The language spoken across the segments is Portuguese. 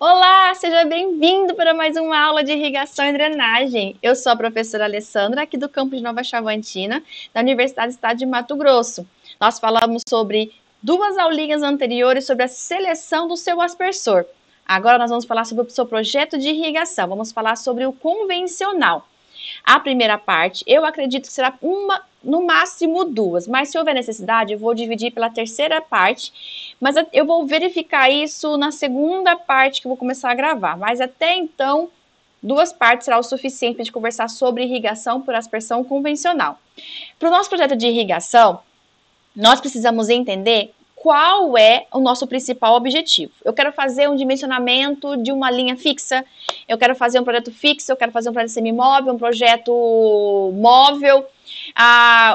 Olá, seja bem-vindo para mais uma aula de irrigação e drenagem. Eu sou a professora Alessandra, aqui do campus de Nova Chavantina, da Universidade do Estado de Mato Grosso. Nós falamos sobre duas aulinhas anteriores sobre a seleção do seu aspersor. Agora nós vamos falar sobre o seu projeto de irrigação, vamos falar sobre o convencional. A primeira parte, eu acredito que será no máximo duas, mas se houver necessidade, eu vou dividir pela terceira parte, mas eu vou verificar isso na segunda parte que eu vou começar a gravar, mas até então, duas partes será o suficiente para a gente conversar sobre irrigação por aspersão convencional. Para o nosso projeto de irrigação, nós precisamos entender qual é o nosso principal objetivo. Eu quero fazer um dimensionamento de uma linha fixa, eu quero fazer um projeto fixo, eu quero fazer um projeto semimóvel, um projeto móvel,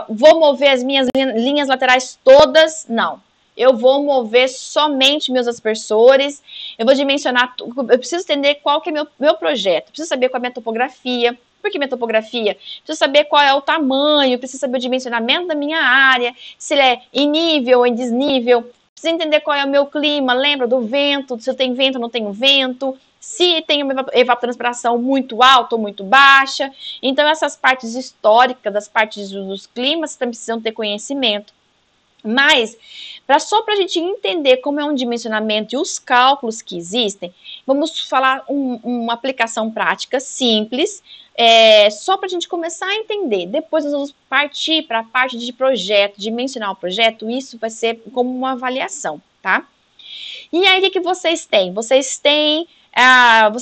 vou mover as minhas linhas laterais todas? Não. Eu vou mover somente meus aspersores, eu vou dimensionar, eu preciso entender qual que é meu projeto, eu preciso saber qual é a minha topografia. Por que minha topografia? Preciso saber qual é o tamanho, preciso saber o dimensionamento da minha área, se ele é em nível ou em desnível, preciso entender qual é o meu clima, lembra do vento, se eu tenho vento ou não tenho vento, se tem uma evapotranspiração muito alta ou muito baixa. Então, essas partes históricas, das partes dos climas, também precisam ter conhecimento. Mas, só para a gente entender como é um dimensionamento e os cálculos que existem, vamos falar uma aplicação prática simples, só para a gente começar a entender. Depois nós vamos partir para a parte de projeto, dimensionar o projeto, isso vai ser como uma avaliação, tá? E aí, o que vocês têm? Vocês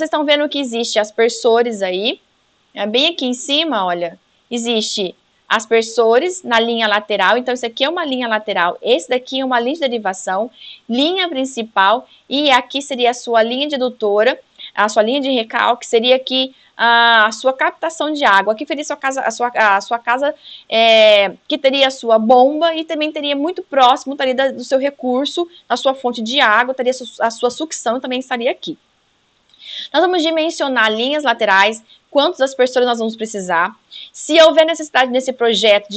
estão vendo que existe aspersores aí, bem aqui em cima, olha, existe aspersores na linha lateral, então isso aqui é uma linha lateral, esse daqui é uma linha de derivação, linha principal, e aqui seria a sua linha de adutora, a sua linha de recalque, seria aqui a sua captação de água, aqui seria a sua casa que teria a sua bomba e também teria muito próximo do seu recurso, a sua fonte de água, teria a sua sucção também estaria aqui. Nós vamos dimensionar linhas laterais, quantos aspersores nós vamos precisar. Se houver necessidade nesse projeto,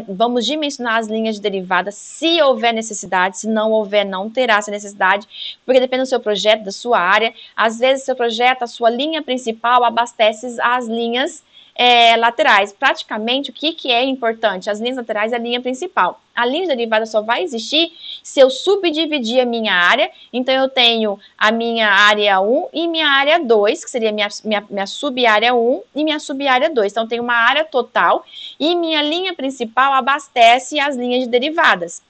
vamos dimensionar as linhas de derivada, se houver necessidade. Se não houver, não terá essa necessidade, porque depende do seu projeto, da sua área. Às vezes, o seu projeto, a sua linha principal abastece as linhas laterais. Praticamente, o que é importante? As linhas laterais é a linha principal. A linha de derivada só vai existir se eu subdividir a minha área. Então, eu tenho a minha área 1 e minha área 2, que seria minha sub-área 1 e minha sub-área 2. Então, eu tenho uma área total e minha linha principal abastece as linhas de derivadas.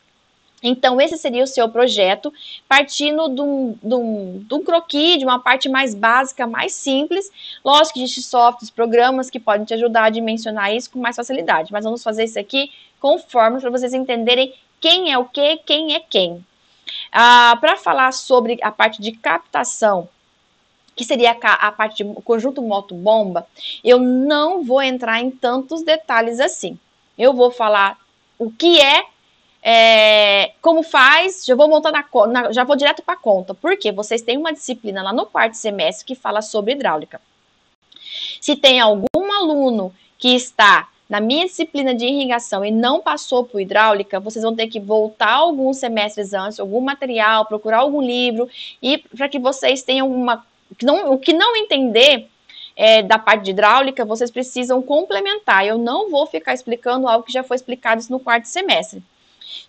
Então, esse seria o seu projeto, partindo de um croquis, de uma parte mais básica, mais simples. Lógico que existem softwares, programas que podem te ajudar a dimensionar isso com mais facilidade, mas vamos fazer isso aqui com formas para vocês entenderem quem é o que, quem é quem. Para falar sobre a parte de captação, que seria a parte de conjunto moto-bomba, eu não vou entrar em tantos detalhes assim. Eu vou falar o que como faz, já vou montar já vou direto para a conta, porque vocês têm uma disciplina lá no quarto semestre que fala sobre hidráulica. Se tem algum aluno que está na minha disciplina de irrigação e não passou por hidráulica, vocês vão ter que voltar alguns semestres antes, algum material, procurar algum livro, e para que vocês tenham o que não entender da parte de hidráulica, vocês precisam complementar. Eu não vou ficar explicando algo que já foi explicado no quarto semestre.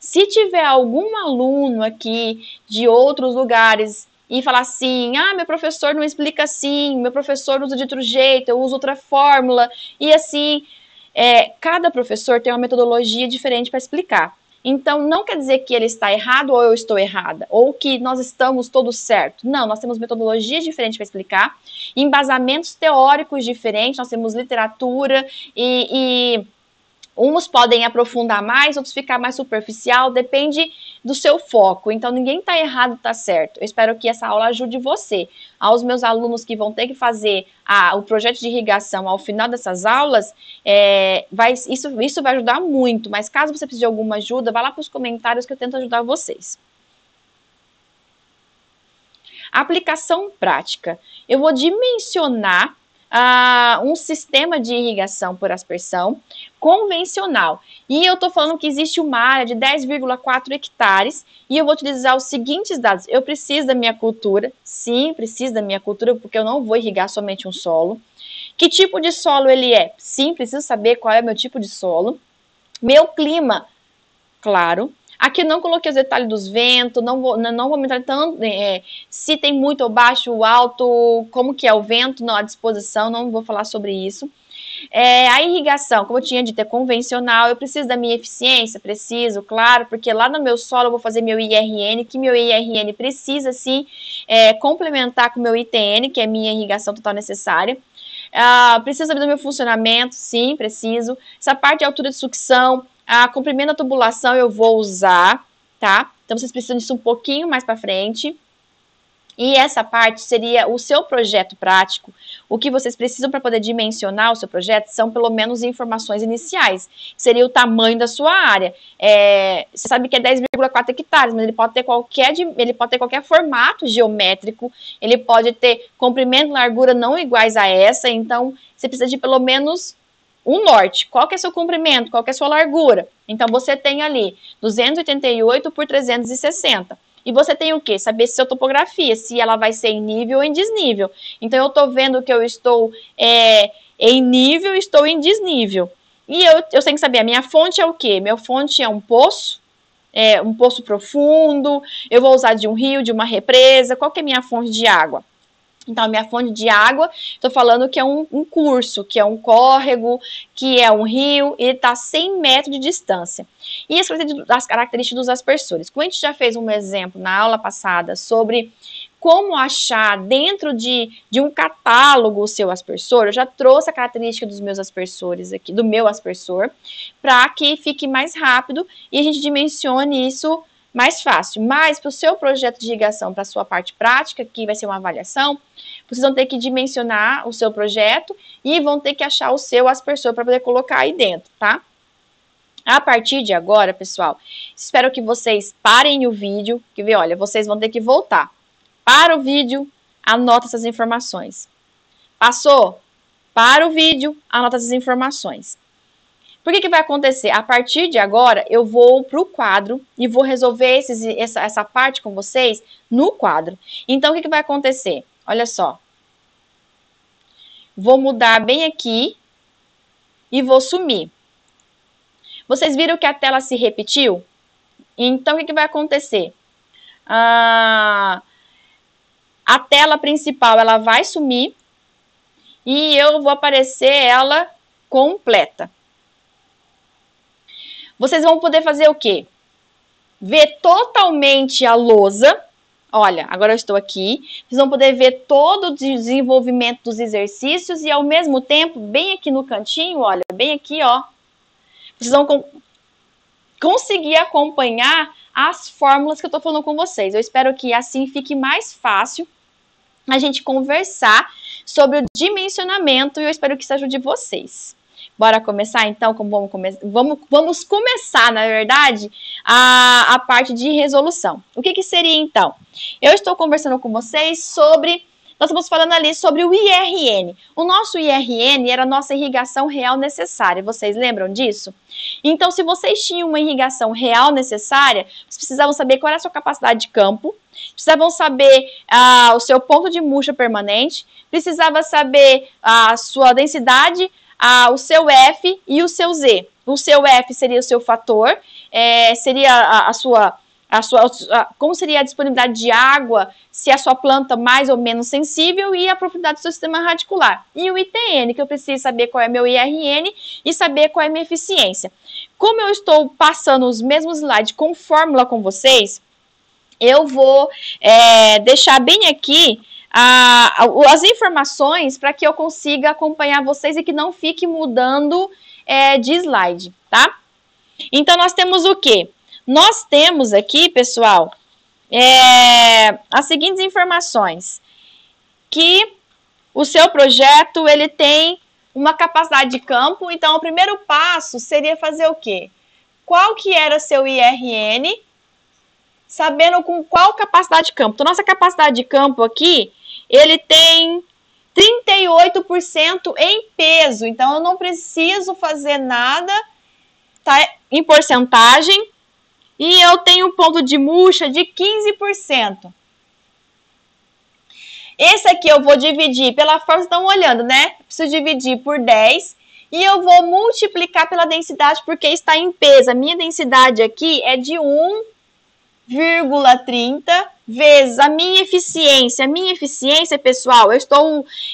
Se tiver algum aluno aqui de outros lugares e falar assim, meu professor não explica assim, meu professor usa de outro jeito, eu uso outra fórmula, e assim, cada professor tem uma metodologia diferente para explicar. Então, não quer dizer que ele está errado ou eu estou errada, ou que nós estamos todos certos. Não, nós temos metodologias diferentes para explicar, embasamentos teóricos diferentes, nós temos literatura e uns podem aprofundar mais, outros ficar mais superficial, depende do seu foco. Então, ninguém está errado, está certo. Eu espero que essa aula ajude você. Aos meus alunos que vão ter que fazer o projeto de irrigação ao final dessas aulas, isso vai ajudar muito. Mas caso você precise de alguma ajuda, vá lá para os comentários que eu tento ajudar vocês. Aplicação prática. Eu vou dimensionar um sistema de irrigação por aspersão convencional. E eu estou falando que existe uma área de 10,4 hectares e eu vou utilizar os seguintes dados. Eu preciso da minha cultura, sim, preciso da minha cultura, porque eu não vou irrigar somente um solo. Que tipo de solo ele é? Sim, preciso saber qual é o meu tipo de solo. Meu clima, claro. Aqui eu não coloquei os detalhes dos ventos, não vou entrar tanto se tem muito ou baixo, alto, como que é o vento, não, a disposição, não vou falar sobre isso. A irrigação, como eu tinha dito, é convencional. Eu preciso da minha eficiência? Preciso, claro, porque lá no meu solo eu vou fazer meu IRN, que meu IRN precisa, sim, complementar com o meu ITN, que é minha irrigação total necessária. Preciso saber do meu funcionamento? Sim, preciso. Essa parte de altura de sucção, comprimento da tubulação eu vou usar, tá? Então, vocês precisam disso um pouquinho mais para frente. E essa parte seria o seu projeto prático. O que vocês precisam para poder dimensionar o seu projeto são pelo menos informações iniciais. Seria o tamanho da sua área. Você sabe que é 10,4 hectares, mas ele pode ter qualquer formato geométrico, ele pode ter comprimento e largura não iguais a essa, então você precisa de pelo menos um norte. Qual que é seu comprimento? Qual que é sua largura? Então você tem ali 288 por 360. E você tem o quê? Saber se sua topografia, se ela vai ser em nível ou em desnível. Então, eu estou vendo que eu estou em nível e estou em desnível. E eu tenho que saber, a minha fonte é o quê? Minha fonte é um poço profundo, eu vou usar de um rio, de uma represa, qual que é a minha fonte de água? Então, a minha fonte de água, estou falando que é um curso, que é um córrego, que é um rio, e está a 100 metros de distância. E as características dos aspersores. Como a gente já fez um exemplo na aula passada sobre como achar dentro de um catálogo o seu aspersor, eu já trouxe a característica dos meus aspersores aqui, do meu aspersor, para que fique mais rápido e a gente dimensione isso mais fácil. Mas para o seu projeto de irrigação, para a sua parte prática, que vai ser uma avaliação, vocês vão ter que dimensionar o seu projeto e vão ter que achar o seu aspersor para poder colocar aí dentro, tá? A partir de agora, pessoal, espero que vocês parem o vídeo, olha, vocês vão ter que voltar. Para o vídeo, anota essas informações. Passou? Para o vídeo, anota essas informações. Por que vai acontecer? A partir de agora, eu vou para o quadro e vou resolver essa parte com vocês no quadro. Então, o que vai acontecer? Olha só. Vou mudar bem aqui e vou sumir. Vocês viram que a tela se repetiu? Então, o que vai acontecer? A tela principal, ela vai sumir e eu vou aparecer ela completa. Vocês vão poder fazer o quê? Ver totalmente a lousa. Olha, agora eu estou aqui. Vocês vão poder ver todo o desenvolvimento dos exercícios e, ao mesmo tempo, bem aqui no cantinho, olha, bem aqui, ó. Vocês vão conseguir acompanhar as fórmulas que eu estou falando com vocês. Eu espero que assim fique mais fácil a gente conversar sobre o dimensionamento e eu espero que isso ajude vocês. Bora começar, então? Vamos começar, na verdade, a parte de resolução. O que seria, então? Eu estou conversando com vocês sobre... Nós estamos falando ali sobre o IRN. O nosso IRN era a nossa irrigação real necessária. Vocês lembram disso? Então, se vocês tinham uma irrigação real necessária, vocês precisavam saber qual era a sua capacidade de campo, precisavam saber o seu ponto de murcha permanente, precisava saber a sua densidade, o seu F e o seu Z. O seu F seria o seu fator, seria como seria a disponibilidade de água, se a sua planta mais ou menos sensível e a profundidade do seu sistema radicular. E o ITN, que eu preciso saber qual é meu IRN e saber qual é a minha eficiência. Como eu estou passando os mesmos slides com fórmula com vocês, eu vou deixar bem aqui as informações para que eu consiga acompanhar vocês e que não fique mudando de slide, tá? Então, nós temos o quê? Nós temos aqui, pessoal, as seguintes informações. Que o seu projeto, ele tem uma capacidade de campo. Então, o primeiro passo seria fazer o quê? Qual que era seu IRN, sabendo com qual capacidade de campo. Então, nossa capacidade de campo aqui, ele tem 38% em peso. Então, eu não preciso fazer nada, tá? Em porcentagem. E eu tenho um ponto de murcha de 15%. Esse aqui eu vou dividir pela forma que vocês estão olhando, né? Preciso dividir por 10 e eu vou multiplicar pela densidade porque está em peso. A minha densidade aqui é de 1,30 vezes a minha eficiência. A minha eficiência, pessoal,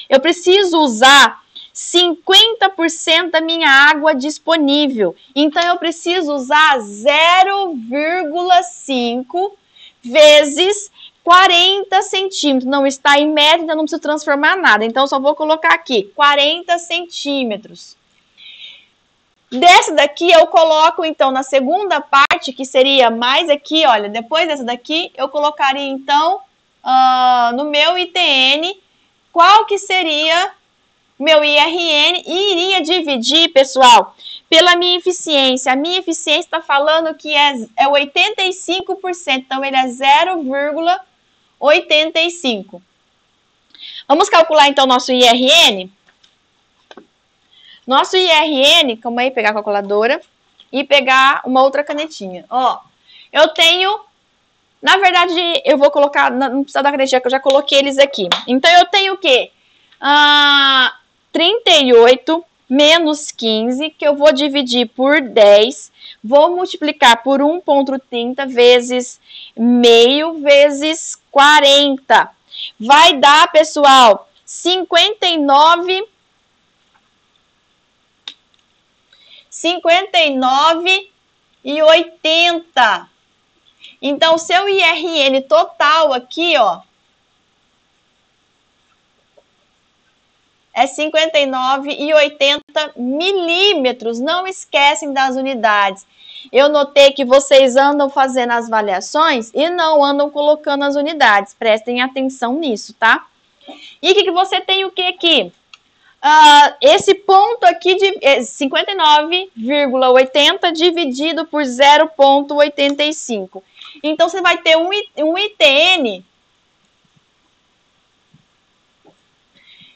eu preciso usar 50% da minha água disponível. Então, eu preciso usar 0,5 vezes 40 centímetros. Não está em metro, então não preciso transformar nada. Então, eu só vou colocar aqui 40 centímetros. Dessa daqui, eu coloco, então, na segunda parte, que seria mais aqui, olha, depois dessa daqui, eu colocaria, então, no meu ITN, qual que seria meu IRN, e iria dividir, pessoal, pela minha eficiência. A minha eficiência está falando que é 85%, então ele é 0,85. Vamos calcular, então, nosso IRN? Nosso IRN, calma aí, pegar a calculadora e pegar uma outra canetinha. Ó, eu tenho, na verdade, eu vou colocar, não precisa da canetinha, que eu já coloquei eles aqui. Então, eu tenho o quê? 38 menos 15, que eu vou dividir por 10, vou multiplicar por 1,30 vezes meio vezes 40. Vai dar, pessoal, 59,80. Então, o seu IRN total aqui, ó, é 59,80 milímetros. Não esquecem das unidades. Eu notei que vocês andam fazendo as avaliações e não andam colocando as unidades. Prestem atenção nisso, tá? E o que você tem o que aqui? Esse ponto aqui de 59,80 dividido por 0,85. Então, você vai ter um ITN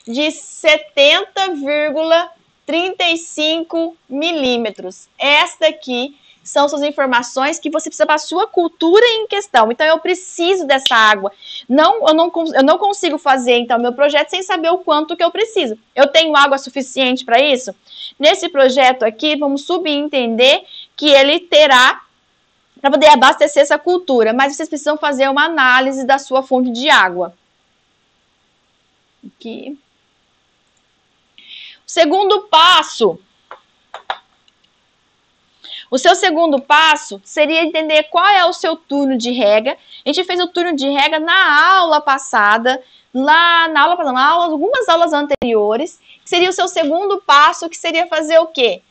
de 70,35 milímetros. Esta aqui são suas informações que você precisa para a sua cultura em questão. Então, eu preciso dessa água. Eu não consigo fazer, então, meu projeto sem saber o quanto que eu preciso. Eu tenho água suficiente para isso? Nesse projeto aqui, vamos subentender que ele terá para poder abastecer essa cultura. Mas vocês precisam fazer uma análise da sua fonte de água. Aqui. Segundo passo. O seu segundo passo seria entender qual é o seu turno de rega. A gente fez o turno de rega na aula passada, algumas aulas anteriores. Seria o seu segundo passo, que seria fazer o quê?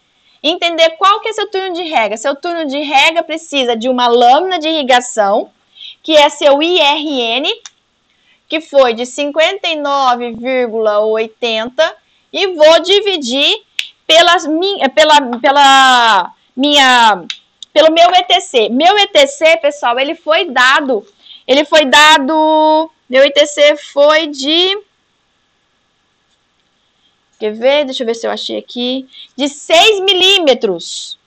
Entender qual que é seu turno de rega. Seu turno de rega precisa de uma lâmina de irrigação, que é seu IRN, que foi de 59,80, e vou dividir pelo meu ETC. Meu ETC, pessoal, meu ETC foi de, quer ver? Deixa eu ver se eu achei aqui, de 6 milímetros.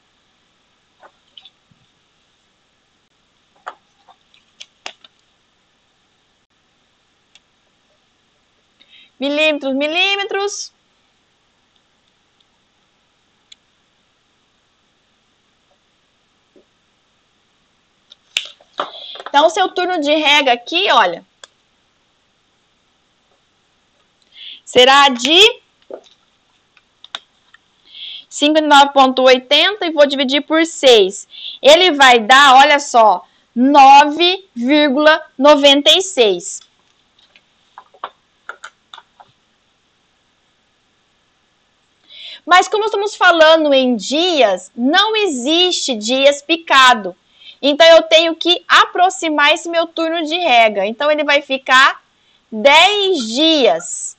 Milímetros. Então, o seu turno de rega aqui, olha, será de 59,80 e vou dividir por 6. Ele vai dar, olha só, 9,96. Mas como estamos falando em dias, não existe dias picado. Então, eu tenho que aproximar esse meu turno de rega. Então, ele vai ficar 10 dias.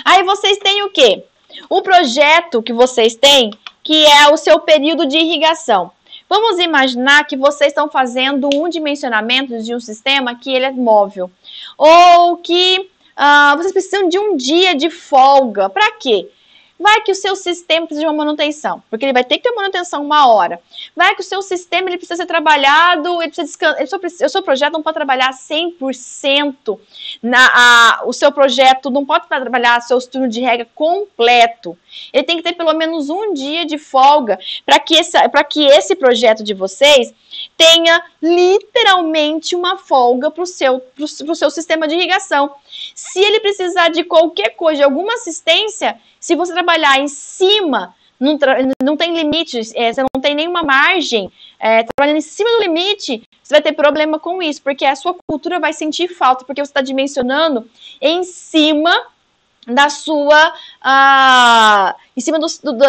Aí, vocês têm o quê? O projeto que vocês têm, que é o seu período de irrigação. Vamos imaginar que vocês estão fazendo um dimensionamento de um sistema que ele é móvel. Ou que vocês precisam de um dia de folga. Para quê? Vai que o seu sistema precisa de uma manutenção, porque ele vai ter que ter manutenção 1 hora. Vai que o seu sistema ele precisa ser trabalhado, ele precisa descansar. O seu projeto não pode trabalhar 100%. O seu projeto não pode trabalhar seus turnos de regra completo. Ele tem que ter pelo menos um dia de folga para que esse projeto de vocês tenha literalmente uma folga para o seu sistema de irrigação. Se ele precisar de qualquer coisa, de alguma assistência, se você trabalhar em cima, não tem limite, você não tem nenhuma margem, trabalhando em cima do limite, você vai ter problema com isso, porque a sua cultura vai sentir falta, porque você está dimensionando em cima da sua,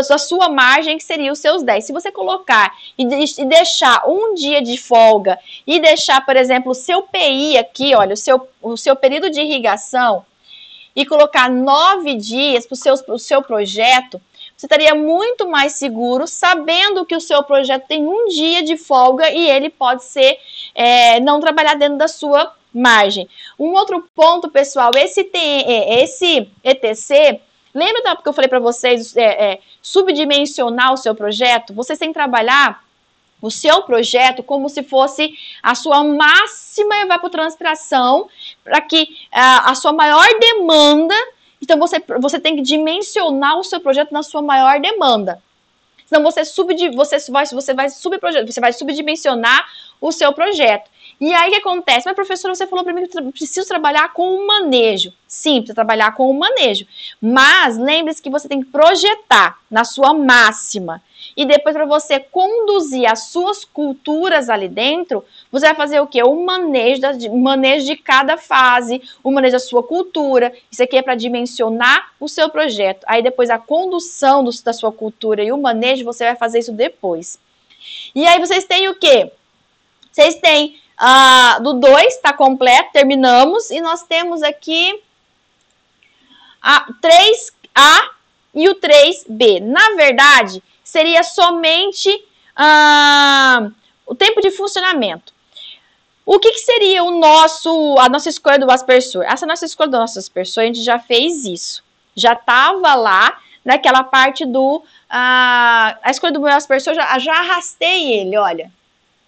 da sua margem, que seria os seus 10. Se você colocar e deixar um dia de folga e deixar, por exemplo, o seu PI aqui, olha, o seu período de irrigação, e colocar 9 dias para o seu projeto, você estaria muito mais seguro, sabendo que o seu projeto tem um dia de folga e ele pode ser, não trabalhar dentro da sua margem. Um outro ponto, pessoal, esse ETC, lembra que eu falei para vocês, subdimensionar o seu projeto? Vocês têm que trabalhar o seu projeto como se fosse a sua máxima evapotranspiração, para que a sua maior demanda, então você tem que dimensionar o seu projeto na sua maior demanda. Senão você vai subdimensionar o seu projeto. E aí o que acontece? Mas, professora, você falou para mim que eu preciso trabalhar com o manejo. Sim, precisa trabalhar com o manejo. Mas lembre-se que você tem que projetar na sua máxima. E depois, para você conduzir as suas culturas ali dentro, você vai fazer o quê? O manejo de cada fase, o manejo da sua cultura. Isso aqui é para dimensionar o seu projeto. Aí depois a condução da sua cultura e o manejo, você vai fazer isso depois. E aí vocês têm o quê? Vocês têm do 2, está completo, terminamos. E nós temos aqui a 3A e o 3B. Na verdade, seria somente o tempo de funcionamento. O que seria a nossa escolha do aspersor? Essa nossa escolha do nosso aspersor, a gente já fez isso. Já estava lá naquela parte a escolha do meu aspersor, já arrastei ele, olha.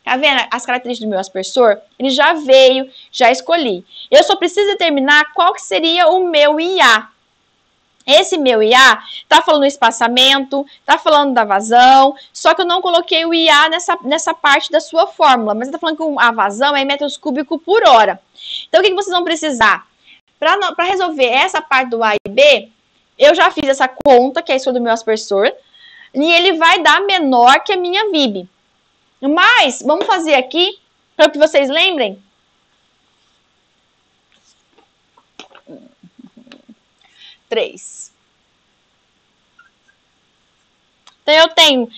Tá vendo as características do meu aspersor? Ele já veio, já escolhi. Eu só preciso determinar qual que seria o meu IA. Esse meu IA tá falando do espaçamento, tá falando da vazão, só que eu não coloquei o IA nessa parte da sua fórmula, mas tá falando que a vazão é em metros cúbicos por hora. Então, o que vocês vão precisar? Para resolver essa parte do A e B, eu já fiz essa conta, que é isso do meu aspersor, e ele vai dar menor que a minha VIB. Mas, vamos fazer aqui, para que vocês lembrem. Três. Então, eu tenho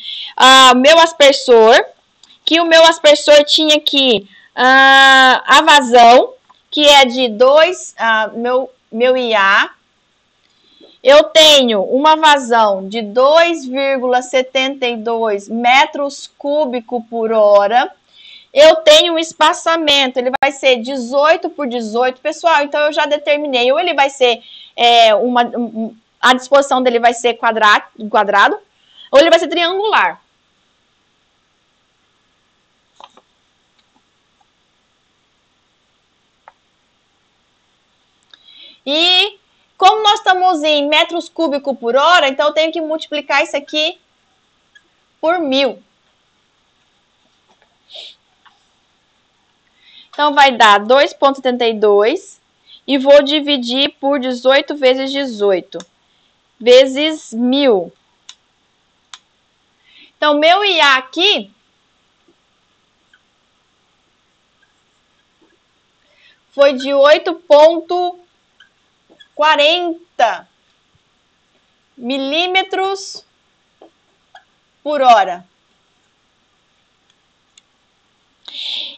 meu aspersor, que o meu aspersor tinha aqui a vazão, que é de 2, meu IA. Eu tenho uma vazão de 2,72 metros cúbicos por hora. Eu tenho um espaçamento, ele vai ser 18 por 18. Pessoal, então eu já determinei, ou ele vai ser, a disposição dele vai ser quadrado, ou ele vai ser triangular. E como nós estamos em metros cúbicos por hora, então eu tenho que multiplicar isso aqui por 1000. Então, vai dar 2,72 e vou dividir por 18 vezes 18, vezes 1000. Então, meu IA aqui foi de 8,40 milímetros por hora.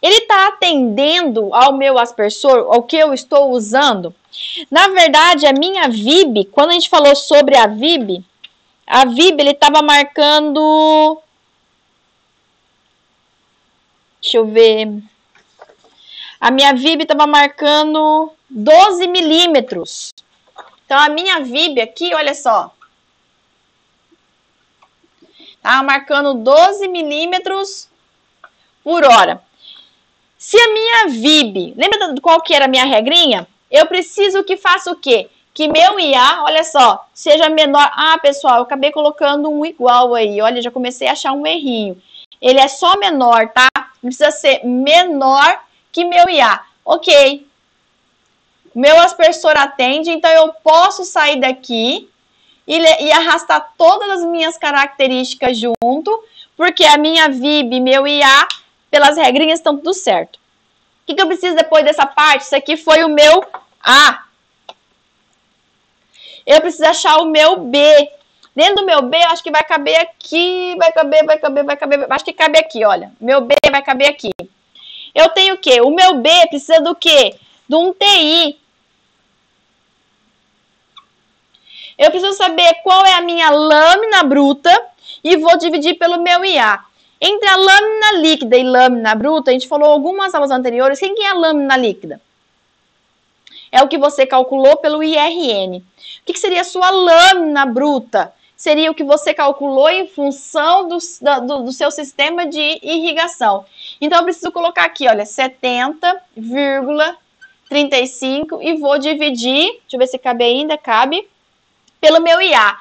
Ele está atendendo ao meu aspersor, ao que eu estou usando. Na verdade, a minha VIB, quando a gente falou sobre a VIB ele estava marcando Deixa eu ver. A minha VIB estava marcando 12 milímetros. Então, a minha VIB aqui, olha só. Estava marcando 12 milímetros por hora. Se a minha VIB, lembra qual que era a minha regrinha? Eu preciso que faça o quê? Que meu IA, olha só, seja menor. Ah, pessoal, eu acabei colocando um igual aí. Olha, já comecei a achar um errinho. Ele é só menor, tá? Precisa ser menor que meu IA. Ok. Meu aspersor atende, então eu posso sair daqui e arrastar todas as minhas características junto, porque a minha VIB, meu IA, pelas regrinhas estão tudo certo. O que eu preciso depois dessa parte? Isso aqui foi o meu A. Eu preciso achar o meu B. Dentro do meu B, eu acho que vai caber aqui, vai caber. Acho que cabe aqui, olha. Meu B vai caber aqui. Eu tenho o quê? O meu B precisa do quê? De um TI. Eu preciso saber qual é a minha lâmina bruta e vou dividir pelo meu IA. Entre a lâmina líquida e lâmina bruta, a gente falou algumas aulas anteriores. Quem que é a lâmina líquida? É o que você calculou pelo IRN. O que seria a sua lâmina bruta? Seria o que você calculou em função do seu sistema de irrigação. Então, eu preciso colocar aqui, olha, 70,35 e vou dividir, deixa eu ver se cabe ainda, cabe, pelo meu IA.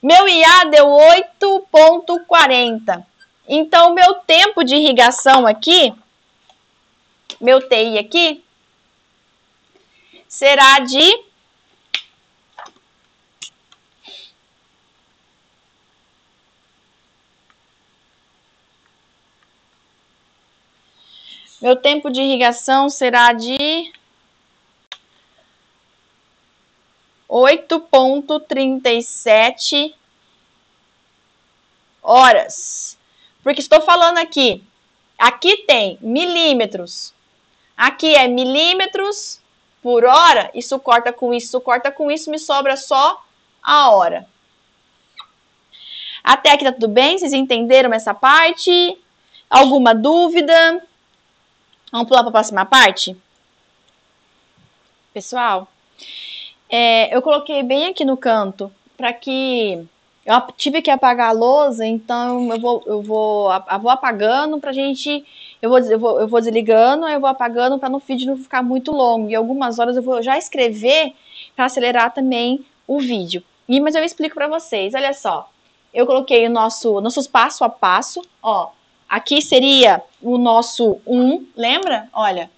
Meu IA deu 8,40. Então, meu tempo de irrigação aqui, meu TI aqui, será de meu tempo de irrigação será de 8,37 horas. Porque estou falando aqui, aqui tem milímetros, aqui é milímetros por hora, isso corta com isso, me sobra só a hora. Até aqui tá tudo bem? Vocês entenderam essa parte? Alguma dúvida? Vamos pular para a próxima parte? Pessoal, eu coloquei bem aqui no canto, para que... Eu tive que apagar a lousa, então eu vou apagando pra gente... Eu vou desligando, aí eu vou apagando para no vídeo não ficar muito longo. E algumas horas eu vou já escrever para acelerar também o vídeo. Mas eu explico para vocês, olha só. Eu coloquei o nossos passo a passo, ó. Aqui seria o nosso 1, lembra? Olha.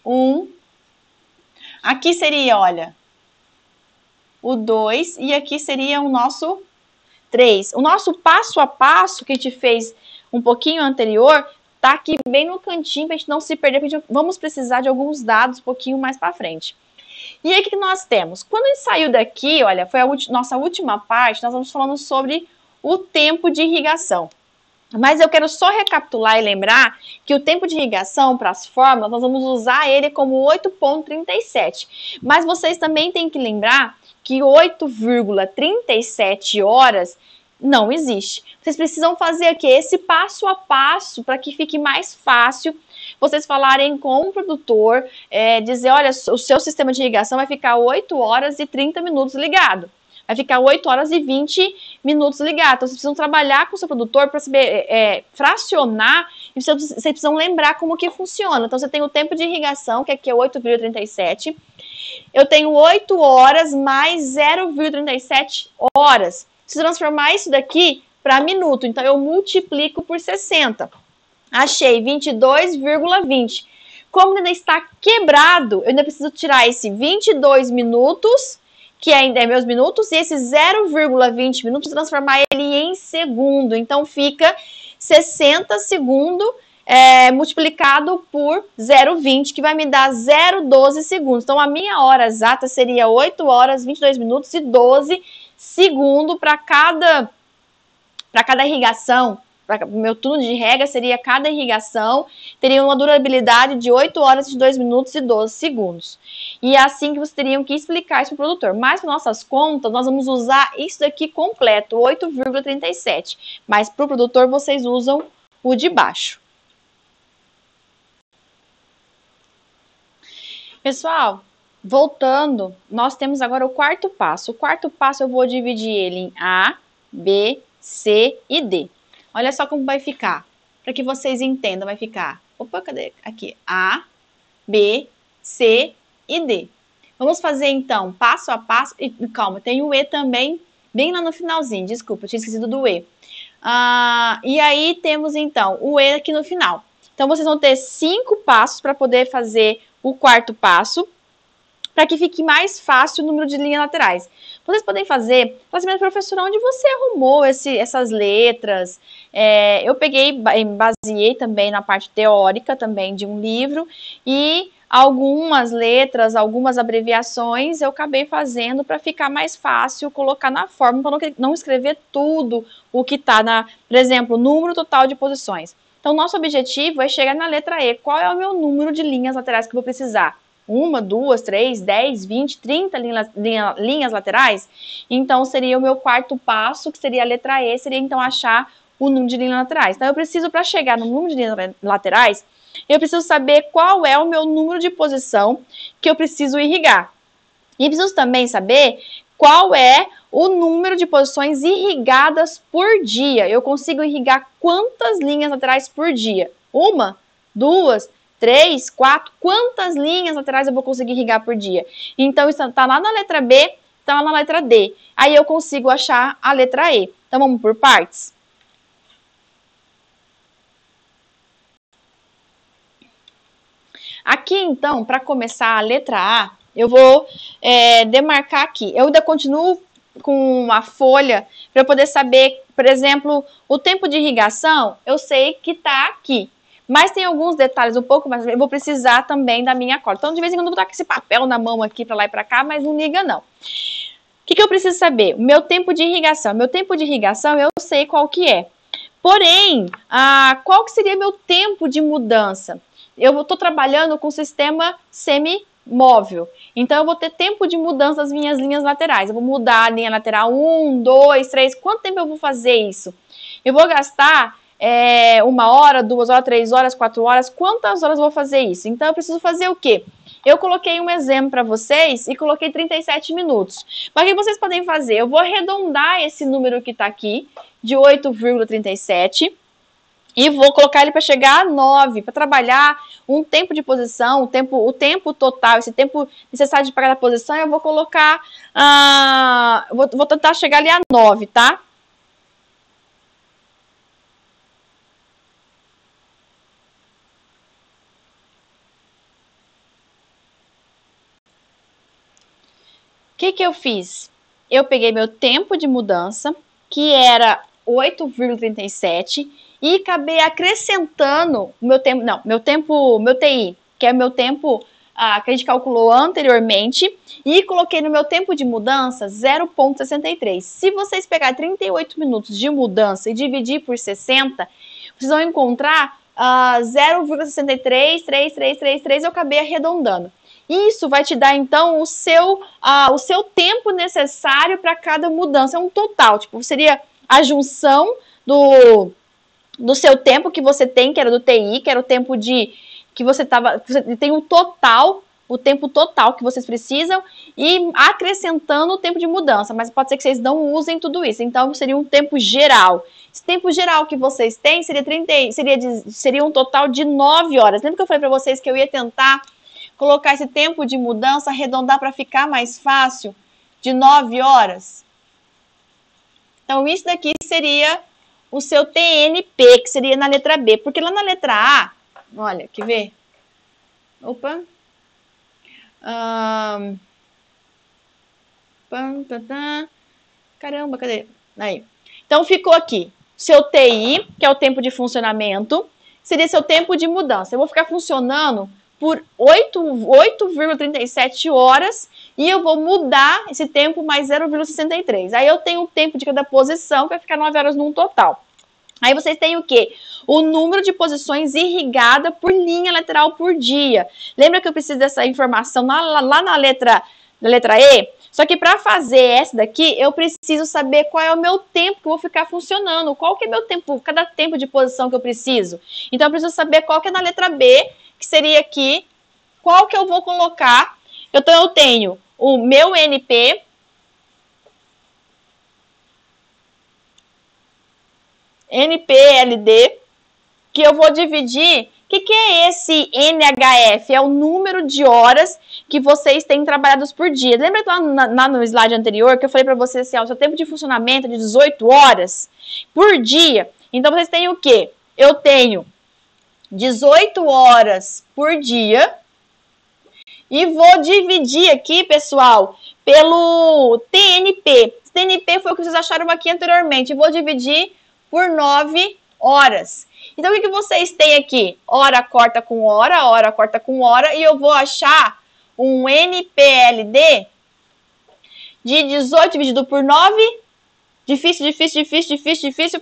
1. Aqui seria, olha, o 2 e aqui seria o nosso 3. O nosso passo a passo que a gente fez um pouquinho anterior tá aqui bem no cantinho para a gente não se perder, porque vamos precisar de alguns dados um pouquinho mais para frente. E aí o que nós temos? Quando a gente saiu daqui, olha, foi a nossa última parte, nós vamos falando sobre o tempo de irrigação. Mas eu quero só recapitular e lembrar que o tempo de irrigação para as fórmulas, nós vamos usar ele como 8,37. Mas vocês também têm que lembrar que 8,37 horas não existe. Vocês precisam fazer aqui esse passo a passo para que fique mais fácil vocês falarem com o produtor, dizer, olha, o seu sistema de irrigação vai ficar 8 horas e 30 minutos ligado. Vai ficar 8 horas e 20 minutos ligado. Então, vocês precisam trabalhar com o seu produtor para saber fracionar e vocês precisam lembrar como que funciona. Então, você tem o tempo de irrigação, que aqui é 8,37. Eu tenho 8 horas mais 0,37 horas. Se transformar isso daqui para minuto, então eu multiplico por 60. Achei 22,20. Como ainda está quebrado, eu ainda preciso tirar esse 22 minutos, que ainda é meus minutos, e esse 0,20 minutos, transformar ele em segundo. Então, fica 60 segundos multiplicado por 0,20, que vai me dar 0,12 segundos. Então, a minha hora exata seria 8 horas, 22 minutos e 12 segundos para cada irrigação. Meu turno de rega seria cada irrigação, teria uma durabilidade de 8 horas, 22 minutos e 12 segundos. E é assim que vocês teriam que explicar isso para o produtor. Mas para nossas contas, nós vamos usar isso daqui completo, 8,37. Mas para o produtor, vocês usam o de baixo. Pessoal, voltando, nós temos agora o quarto passo. O quarto passo eu vou dividir ele em A, B, C e D. Olha só como vai ficar. Para que vocês entendam, vai ficar... Opa, cadê? Aqui. A, B, C e D. Vamos fazer, então, passo a passo. E calma, tem o E também, bem lá no finalzinho. Desculpa, eu tinha esquecido do E. E aí temos, então, o E aqui no final. Então, vocês vão ter 5 passos para poder fazer o quarto passo, para que fique mais fácil o número de linhas laterais. Vocês podem fazer, mas professora, onde você arrumou essas letras? Eu baseei também na parte teórica também de um livro, e algumas letras, algumas abreviações eu acabei fazendo para ficar mais fácil colocar na fórmula, para não escrever tudo o que está por exemplo, número total de posições. Então, nosso objetivo é chegar na letra E. Qual é o meu número de linhas laterais que eu vou precisar? 1, 2, 3, 10, 20, 30 linhas laterais? Então, seria o meu quarto passo, que seria a letra E, seria então achar o número de linhas laterais. Então, eu preciso, para chegar no número de linhas laterais, eu preciso saber qual é o meu número de posição que eu preciso irrigar. E preciso também saber qual é o número de posições irrigadas por dia. Eu consigo irrigar quantas linhas laterais por dia? 1, 2, 3, 4. Quantas linhas laterais eu vou conseguir irrigar por dia? Então, isso está lá na letra B, está lá na letra D. Aí eu consigo achar a letra E. Então, vamos por partes. Aqui, então, para começar a letra A, eu vou demarcar aqui. Eu ainda continuo com uma folha para eu poder saber, por exemplo, o tempo de irrigação, eu sei que está aqui. Mas tem alguns detalhes um pouco mais, eu vou precisar também da minha cola. Então, de vez em quando, eu vou estar com esse papel na mão aqui, para lá e para cá, mas não liga, não. O que eu preciso saber? O meu tempo de irrigação. Meu tempo de irrigação, eu sei qual que é. Porém, qual que seria meu tempo de mudança? Eu estou trabalhando com sistema semimóvel. Então, eu vou ter tempo de mudança das minhas linhas laterais. Eu vou mudar a linha lateral 1, 2, 3. Quanto tempo eu vou fazer isso? Eu vou gastar 1 hora, 2 horas, 3 horas, 4 horas. Quantas horas eu vou fazer isso? Então, eu preciso fazer o quê? Eu coloquei um exemplo para vocês e coloquei 37 minutos. Mas o que vocês podem fazer? Eu vou arredondar esse número que está aqui, de 8,37, e vou colocar ele para chegar a 9, para trabalhar um tempo de posição, o tempo total, esse tempo necessário de pagar a posição, eu vou colocar, vou tentar chegar ali a 9, tá? O que eu fiz? Eu peguei meu tempo de mudança, que era 8,37, e acabei acrescentando meu tempo, meu TI, que é o meu tempo que a gente calculou anteriormente, e coloquei no meu tempo de mudança 0,63. Se vocês pegarem 38 minutos de mudança e dividir por 60, vocês vão encontrar 0,633333, eu acabei arredondando. Isso vai te dar, então, o seu tempo necessário para cada mudança. É um total, tipo, seria a junção do seu tempo que você tem, que era do TI, que era o tempo que você tem o tempo total que vocês precisam, e acrescentando o tempo de mudança, mas pode ser que vocês não usem tudo isso, então seria um tempo geral. Esse tempo geral que vocês têm seria um total de 9 horas. Lembra que eu falei para vocês que eu ia tentar colocar esse tempo de mudança, arredondar para ficar mais fácil, de 9 horas? Então, isso daqui seria o seu TNP, que seria na letra B. Porque lá na letra A, olha, quer ver? Opa. Caramba, cadê? Aí. Então, ficou aqui. Seu TI, que é o tempo de funcionamento, seria seu tempo de mudança. Eu vou ficar funcionando por 8,37 horas e eu vou mudar esse tempo mais 0,63. Aí eu tenho o tempo de cada posição, que vai ficar 9 horas num total. Aí vocês têm o quê? O número de posições irrigada por linha lateral por dia. Lembra que eu preciso dessa informação lá na letra E? Só que para fazer essa daqui, eu preciso saber qual é o meu tempo que eu vou ficar funcionando. Qual que é meu tempo, cada tempo de posição que eu preciso. Então eu preciso saber qual que é na letra B, que seria aqui qual que eu vou colocar. Então, eu tenho o meu NP, NPLD, que eu vou dividir. O que é esse NHF? É o número de horas que vocês têm trabalhados por dia. Lembra lá no slide anterior que eu falei para vocês assim, ó, o seu tempo de funcionamento é de 18 horas por dia. Então, vocês têm o quê? Eu tenho 18 horas por dia e vou dividir aqui, pessoal, pelo TNP. TNP foi o que vocês acharam aqui anteriormente. Vou dividir por 9 horas. Então, o que vocês têm aqui? Hora corta com hora corta com hora, e eu vou achar um NPLD de 18 dividido por 9. Difícil,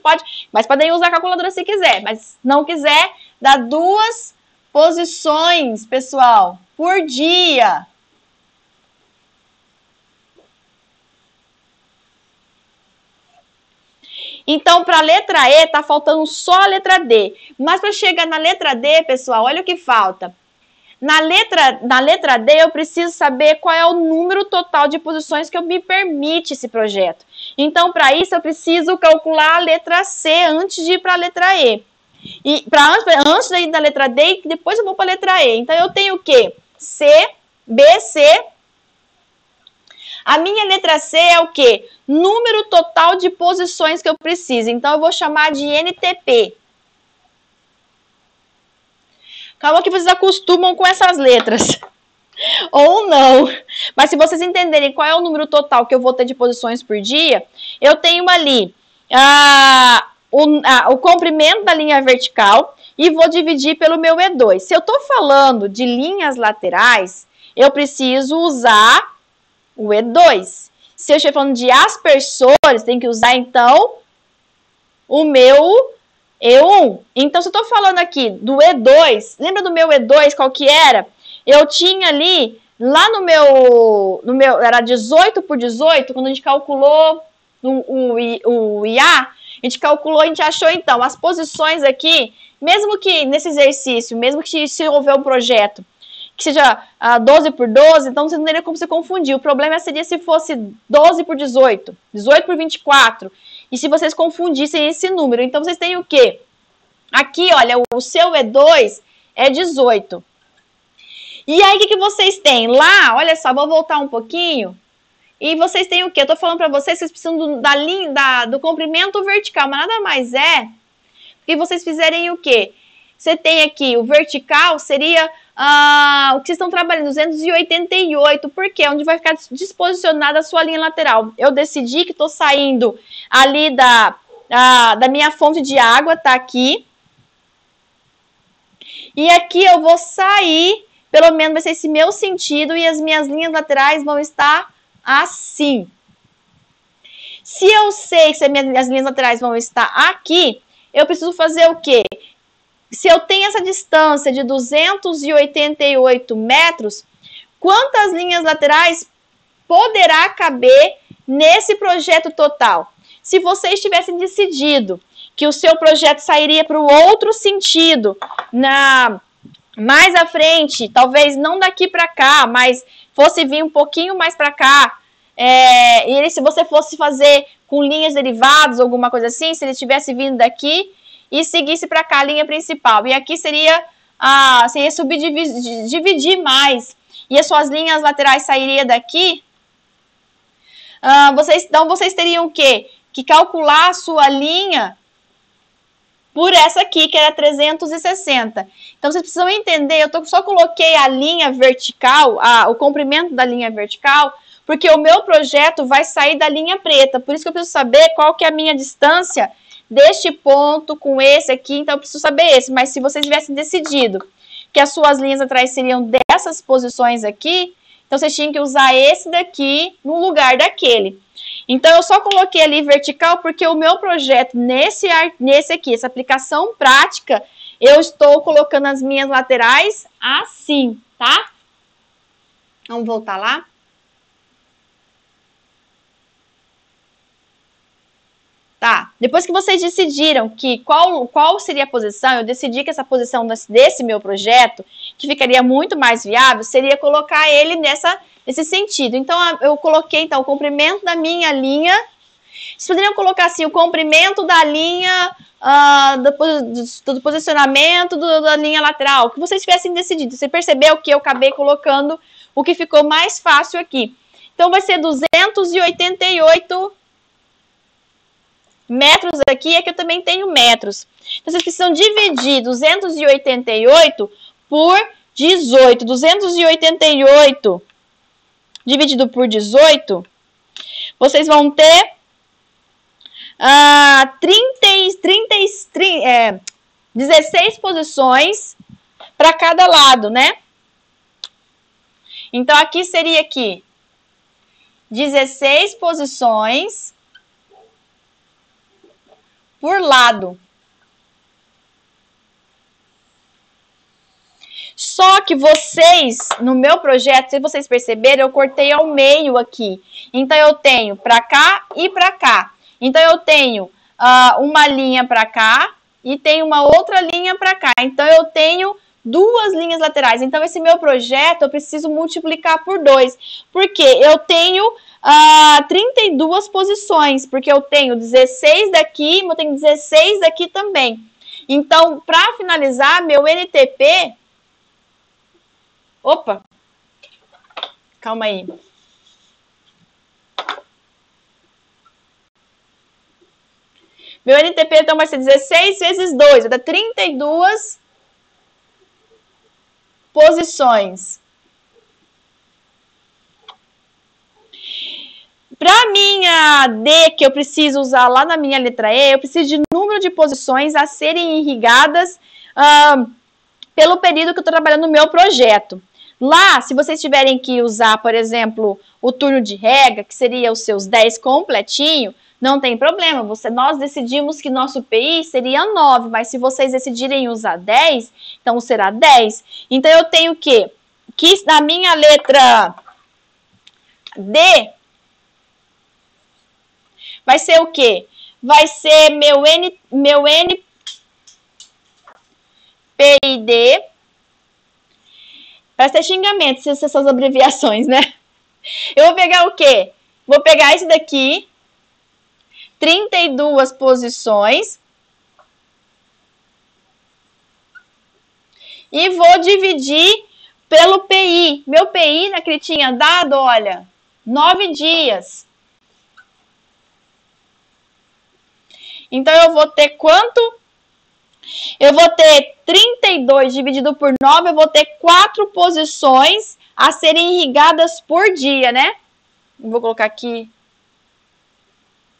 pode, mas podem usar a calculadora se quiser, mas não quiser, dá 2 posições, pessoal, por dia. Então, para a letra E, tá faltando só a letra D. Mas para chegar na letra D, pessoal, olha o que falta. Na letra D, eu preciso saber qual é o número total de posições que me permite esse projeto. Então, para isso, eu preciso calcular a letra C antes de ir para a letra E. E antes de ir da letra D, depois eu vou para a letra E. Então, eu tenho o quê? C, B, C. A minha letra C é o quê? Número total de posições que eu preciso. Então, eu vou chamar de NTP. Calma que vocês acostumam com essas letras. Ou não. Mas se vocês entenderem qual é o número total que eu vou ter de posições por dia, eu tenho ali o comprimento da linha vertical e vou dividir pelo meu E2. Se eu estou falando de linhas laterais, eu preciso usar o E2. Se eu estiver falando de aspersores, tem que usar, então, o meu E1. Então, se eu estou falando aqui do E2, lembra do meu E2, qual que era? Eu tinha ali, lá no meu era 18 por 18, quando a gente calculou o IA, a gente calculou, a gente achou, então, as posições aqui, mesmo que nesse exercício, mesmo que se houver um projeto, que seja 12 por 12, então você não teria como se confundir. O problema seria se fosse 12 por 18, 18 por 24, e se vocês confundissem esse número. Então, vocês têm o quê? Aqui, olha, o seu E2 é 18. E aí, o que vocês têm? Lá, olha só, vou voltar um pouquinho. E vocês têm o quê? Eu tô falando para vocês, vocês precisam do comprimento vertical, mas nada mais é que vocês fizerem o quê? Você tem aqui, o vertical seria o que vocês estão trabalhando, 288, porque é onde vai ficar disposicionada a sua linha lateral. Eu decidi que estou saindo ali da minha fonte de água, tá aqui. E aqui eu vou sair, pelo menos vai ser esse meu sentido, e as minhas linhas laterais vão estar assim. Se eu sei que as linhas laterais vão estar aqui, eu preciso fazer o quê? Se eu tenho essa distância de 288 metros, quantas linhas laterais poderá caber nesse projeto total? Se vocês tivessem decidido que o seu projeto sairia para o outro sentido, mais à frente, talvez não daqui para cá, mas fosse vir um pouquinho mais para cá, e se você fosse fazer com linhas derivadas, alguma coisa assim, se ele estivesse vindo daqui e seguisse para cá a linha principal. E aqui seria dividir mais. E as suas linhas laterais sairiam daqui. Então, vocês teriam o quê? Que calcular a sua linha por essa aqui, que era 360. Então, vocês precisam entender, eu só coloquei a linha vertical, o comprimento da linha vertical, porque o meu projeto vai sair da linha preta. Por isso que eu preciso saber qual que é a minha distância deste ponto com esse aqui, então eu preciso saber esse. Mas se vocês tivessem decidido que as suas linhas atrás seriam dessas posições aqui, então vocês tinham que usar esse daqui no lugar daquele. Então eu só coloquei ali vertical porque o meu projeto nesse aqui, essa aplicação prática, eu estou colocando as minhas laterais assim, tá? Vamos voltar lá. Tá, depois que vocês decidiram que qual seria a posição, eu decidi que essa posição desse meu projeto, que ficaria muito mais viável, seria colocar ele nesse sentido. Então, eu coloquei então, o comprimento da minha linha. Vocês poderiam colocar assim, o comprimento da linha do posicionamento da linha lateral, o que vocês tivessem decidido. Você percebeu que eu acabei colocando o que ficou mais fácil aqui. Então, vai ser 288 metros aqui, é que eu também tenho metros. Então, vocês precisam dividir 288 por 18. 288 dividido por 18, vocês vão ter 16 posições para cada lado, né? Então, aqui seria 16 posições por lado. Só que vocês, no meu projeto, se vocês perceberam, eu cortei ao meio aqui. Então, eu tenho para cá e para cá. Então, eu tenho uma linha para cá e tenho uma outra linha para cá. Então, eu tenho duas linhas laterais. Então, esse meu projeto, eu preciso multiplicar por 2. Porque eu tenho 32 posições. Porque eu tenho 16 daqui, eu tenho 16 daqui também. Então, para finalizar, meu NTP... Opa! Calma aí. Meu NTP, então, vai ser 16 vezes 2. Vai dar 32 posições. Para minha D, que eu preciso usar lá na minha letra E, eu preciso de número de posições a serem irrigadas pelo período que eu estou trabalhando no meu projeto. Lá, se vocês tiverem que usar, por exemplo, o turno de rega, que seria os seus 10 completinho, não tem problema. Nós decidimos que nosso PI seria 9, mas se vocês decidirem usar 10, então será 10. Então, eu tenho que na minha letra D, vai ser o quê? Vai ser meu NPID. Parece ter xingamento essas abreviações, né? Eu vou pegar o quê? Vou pegar esse daqui, 32 posições, e vou dividir pelo PI. Meu PI, né, que ele tinha dado, olha, 9 dias. Então, eu vou ter quanto? Eu vou ter 32 dividido por 9, eu vou ter 4 posições a serem irrigadas por dia, né? Vou colocar aqui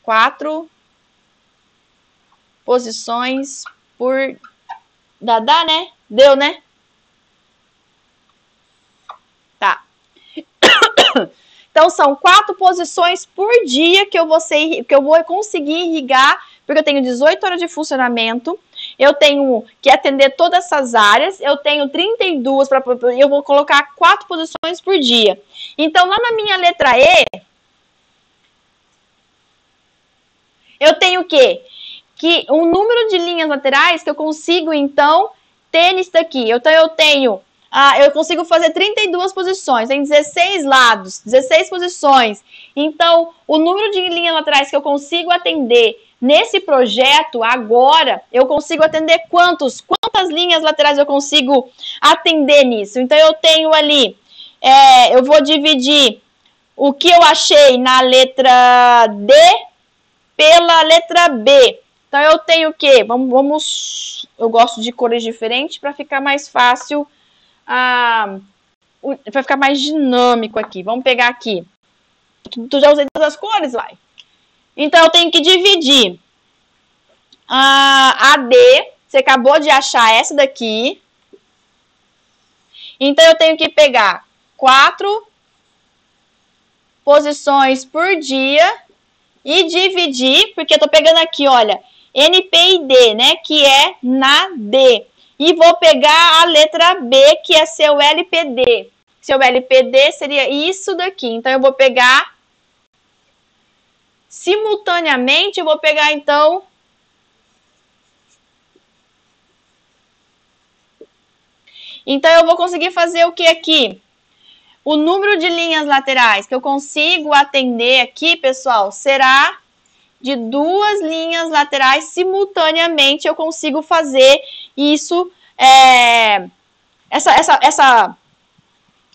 4 posições por... Dá, né? Deu, né? Tá. Então, são 4 posições por dia que eu vou conseguir irrigar, porque eu tenho 18 horas de funcionamento. Eu tenho que atender todas essas áreas, eu tenho 32, eu vou colocar 4 posições por dia. Então, lá na minha letra E, eu tenho o quê? Que o número de linhas laterais que eu consigo, então, ter nisso daqui. Então, eu consigo fazer 32 posições, tem 16 lados, 16 posições. Então, o número de linhas laterais que eu consigo atender nesse projeto, agora, eu consigo atender quantas linhas laterais eu consigo atender nisso? Então, eu tenho ali, eu vou dividir o que eu achei na letra D pela letra B. Então, eu tenho o quê? Eu gosto de cores diferentes para ficar mais fácil, para ficar mais dinâmico aqui. Vamos pegar aqui. Tu já usei todas as cores, vai. Então, eu tenho que dividir a D, você acabou de achar essa daqui. Então, eu tenho que pegar 4 posições por dia e dividir, porque eu tô pegando aqui, olha, NPID, né, que é na D. E vou pegar a letra B, que é seu LPD. Seu LPD seria isso daqui. Então, eu vou pegar simultaneamente, eu vou pegar, então, eu vou conseguir fazer o que aqui? O número de linhas laterais que eu consigo atender aqui, pessoal, será de 2 linhas laterais simultaneamente. Eu consigo fazer isso,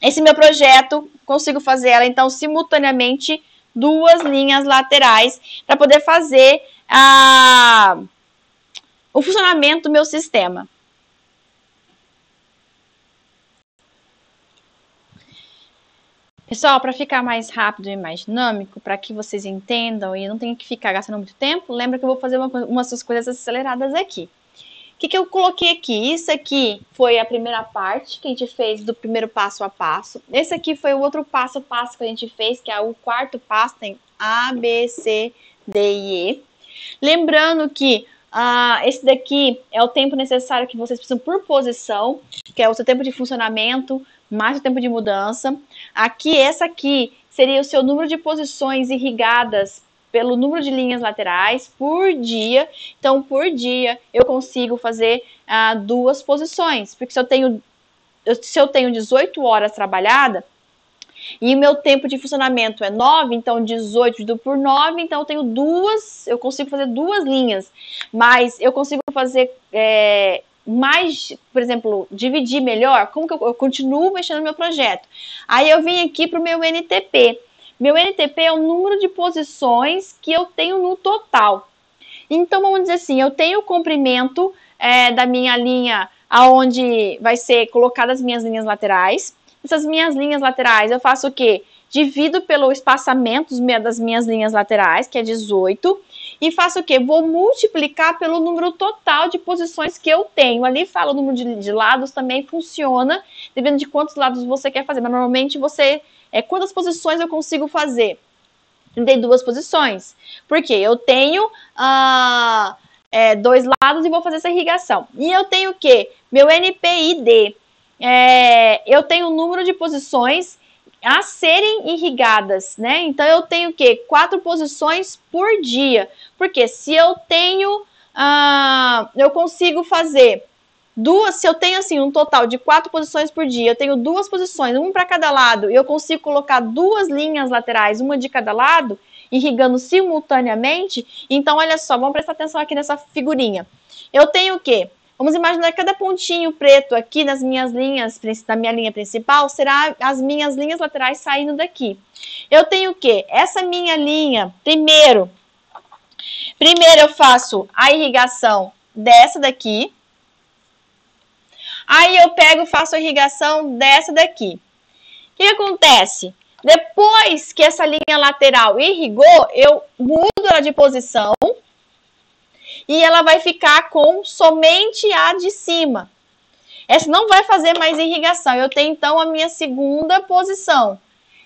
esse meu projeto, consigo fazer ela, então, simultaneamente, 2 linhas laterais para poder fazer o funcionamento do meu sistema. Pessoal, para ficar mais rápido e mais dinâmico, para que vocês entendam e não tenham que ficar gastando muito tempo, lembra que eu vou fazer umas coisas aceleradas aqui. O que eu coloquei aqui? Isso aqui foi a primeira parte que a gente fez do primeiro passo a passo. Esse aqui foi o outro passo a passo que a gente fez, que é o quarto passo, tem A, B, C, D e E. Lembrando que esse daqui é o tempo necessário que vocês precisam por posição, que é o seu tempo de funcionamento, mais o tempo de mudança. Aqui, essa aqui seria o seu número de posições irrigadas pelo número de linhas laterais por dia. Então, por dia, eu consigo fazer 2 posições, porque se eu tenho 18 horas trabalhada, e meu tempo de funcionamento é 9, então 18 dividido por 9, então eu consigo fazer 2 linhas, mas eu consigo fazer mais, por exemplo, dividir melhor. Como que eu continuo mexendo no meu projeto? Aí eu vim aqui para o meu NTP. Meu NTP é o número de posições que eu tenho no total. Então, vamos dizer assim, eu tenho o comprimento da minha linha, aonde vai ser colocadas as minhas linhas laterais. Essas minhas linhas laterais, eu faço o quê? Divido pelo espaçamento das minhas linhas laterais, que é 18, e faço o quê? Vou multiplicar pelo número total de posições que eu tenho. Ali fala o número de lados, também funciona, dependendo de quantos lados você quer fazer. Mas normalmente quantas posições eu consigo fazer? 32 posições. Porque eu tenho 2 lados e vou fazer essa irrigação. E eu tenho o quê? Meu NPID. Eu tenho o número de posições a serem irrigadas, né? Então, eu tenho o quê? 4 posições por dia. Porque se eu tenho, eu consigo fazer 2, se eu tenho, assim, um total de 4 posições por dia, eu tenho 2 posições, uma para cada lado, e eu consigo colocar 2 linhas laterais, uma de cada lado, irrigando simultaneamente. Então, olha só, vamos prestar atenção aqui nessa figurinha. Eu tenho o quê? Vamos imaginar que cada pontinho preto aqui nas minhas linhas, na minha linha principal, será as minhas linhas laterais saindo daqui. Eu tenho o quê? Essa minha linha, primeiro eu faço a irrigação dessa daqui. Aí eu pego e faço a irrigação dessa daqui. O que acontece? Depois que essa linha lateral irrigou, eu mudo ela de posição. E ela vai ficar com somente a de cima. Essa não vai fazer mais irrigação. Eu tenho, então, a minha segunda posição.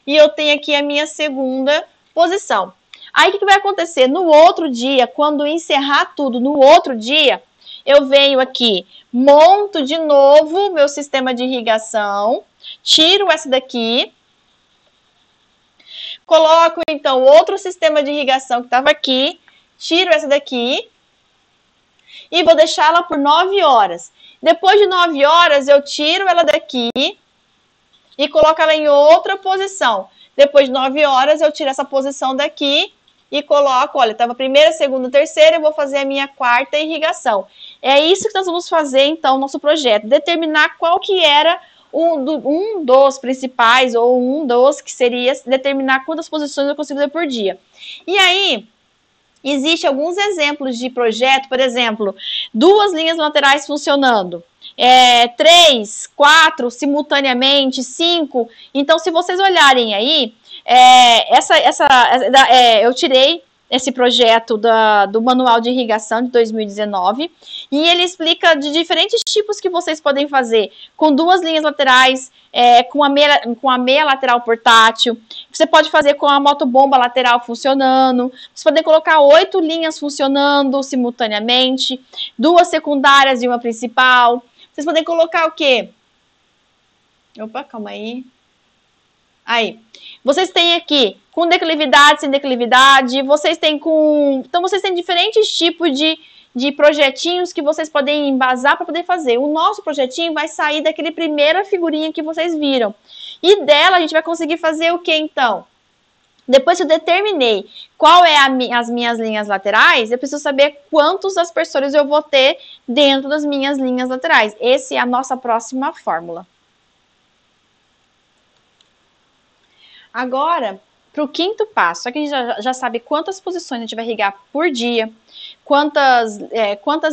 E eu tenho aqui a minha segunda posição. Aí, o que vai acontecer? No outro dia, quando encerrar tudo, no outro dia, eu venho aqui, monto de novo meu sistema de irrigação, tiro essa daqui, coloco, então, outro sistema de irrigação que estava aqui, tiro essa daqui, e vou deixar ela por 9 horas. Depois de 9 horas, eu tiro ela daqui e coloco ela em outra posição. Depois de 9 horas, eu tiro essa posição daqui e coloco, olha, estava primeira, segunda, terceira, eu vou fazer a minha quarta irrigação. É isso que nós vamos fazer, então, no nosso projeto. Determinar qual que era um dos principais, ou um dos que seria determinar quantas posições eu consigo fazer por dia. E aí, existem alguns exemplos de projeto, por exemplo, 2 linhas laterais funcionando, 3, 4 simultaneamente, 5. Então, se vocês olharem aí, eu tirei esse projeto do Manual de Irrigação de 2019, e ele explica de diferentes tipos que vocês podem fazer, com 2 linhas laterais, com a meia lateral portátil. Você pode fazer com a motobomba lateral funcionando. Você pode colocar 8 linhas funcionando simultaneamente, 2 secundárias e uma principal. Vocês podem colocar o quê? Opa, calma aí. Aí, vocês têm aqui com declividade, sem declividade, vocês têm com... Então, vocês têm diferentes tipos de projetinhos que vocês podem embasar para poder fazer. O nosso projetinho vai sair daquele primeira figurinha que vocês viram. E dela a gente vai conseguir fazer o que então? Depois que eu determinei qual é as minhas linhas laterais, eu preciso saber quantos aspersores eu vou ter dentro das minhas linhas laterais. Essa é a nossa próxima fórmula. Agora, para o quinto passo, só que a gente já sabe quantas posições a gente vai irrigar por dia, quantas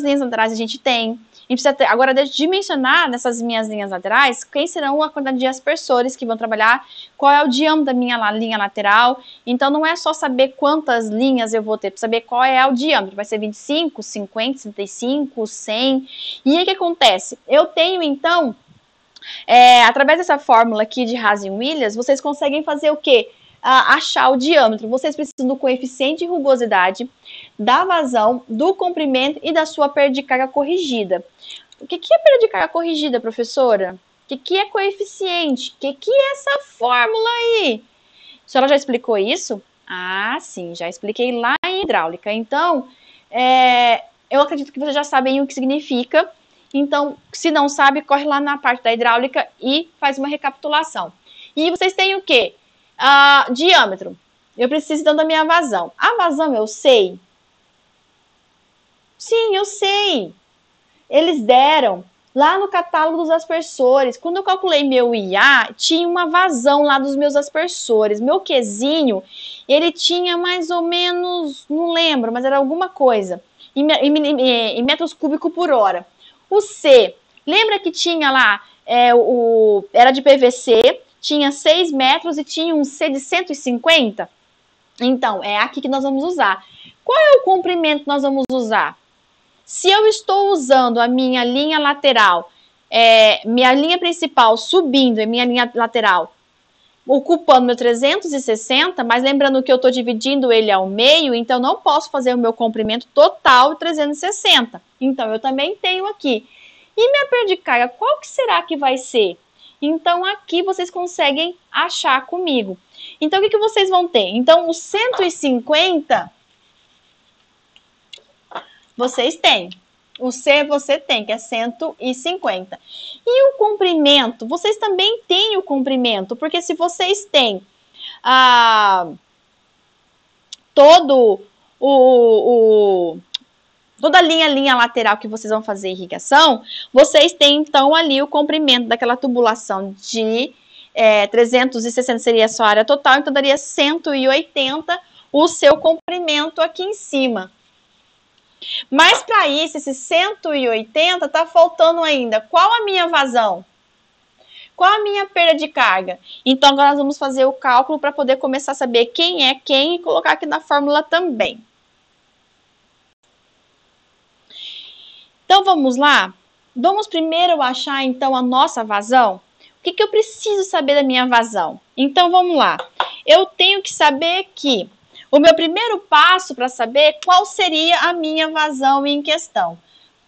linhas laterais a gente tem. A gente precisa agora dimensionar nessas minhas linhas laterais quem serão a quantidade de aspersores que vão trabalhar, qual é o diâmetro da minha linha lateral. Então, não é só saber quantas linhas eu vou ter, para saber qual é o diâmetro. Vai ser 25, 50, 65, 100. E aí o que acontece? Eu tenho, então, através dessa fórmula aqui de Hazen-Williams, vocês conseguem fazer o quê? Achar o diâmetro. Vocês precisam do coeficiente de rugosidade, da vazão, do comprimento e da sua perda de carga corrigida. O que é perda de carga corrigida, professora? O que é coeficiente? O que é essa fórmula aí? A senhora já explicou isso? Ah, sim, já expliquei lá em hidráulica. Então, eu acredito que vocês já sabem o que significa. Então, se não sabe, corre lá na parte da hidráulica e faz uma recapitulação. E vocês têm o quê? Diâmetro. Eu preciso então da minha vazão. A vazão eu sei? Sim, eu sei. Eles deram lá no catálogo dos aspersores. Quando eu calculei meu IA, tinha uma vazão lá dos meus aspersores. Meu Qzinho, ele tinha mais ou menos, não lembro, mas era alguma coisa, em metros cúbicos por hora. O C, lembra que tinha lá, era de PVC, tinha 6 metros e tinha um C de 150? Então, é aqui que nós vamos usar. Qual é o comprimento que nós vamos usar? Se eu estou usando a minha linha lateral, minha linha principal subindo e minha linha lateral ocupando meu 360, mas lembrando que eu estou dividindo ele ao meio, então não posso fazer o meu comprimento total 360. Então, eu também tenho aqui. E minha perda de carga, qual que será que vai ser? Então, aqui vocês conseguem achar comigo. Então, o que vocês vão ter? Então, o 150, vocês têm. O C você tem, que é 150. E o comprimento? Vocês também têm o comprimento, porque se vocês têm toda a linha lateral que vocês vão fazer irrigação, vocês têm então ali o comprimento daquela tubulação de 360 seria a sua área total, então daria 180 o seu comprimento aqui em cima. Mas para isso, esse 180 está faltando ainda. Qual a minha vazão? Qual a minha perda de carga? Então, agora nós vamos fazer o cálculo para poder começar a saber quem é quem e colocar aqui na fórmula também. Então, vamos lá? Vamos primeiro achar, então, a nossa vazão? O que eu preciso saber da minha vazão? Então, vamos lá. Eu tenho que saber que o meu primeiro passo para saber qual seria a minha vazão em questão.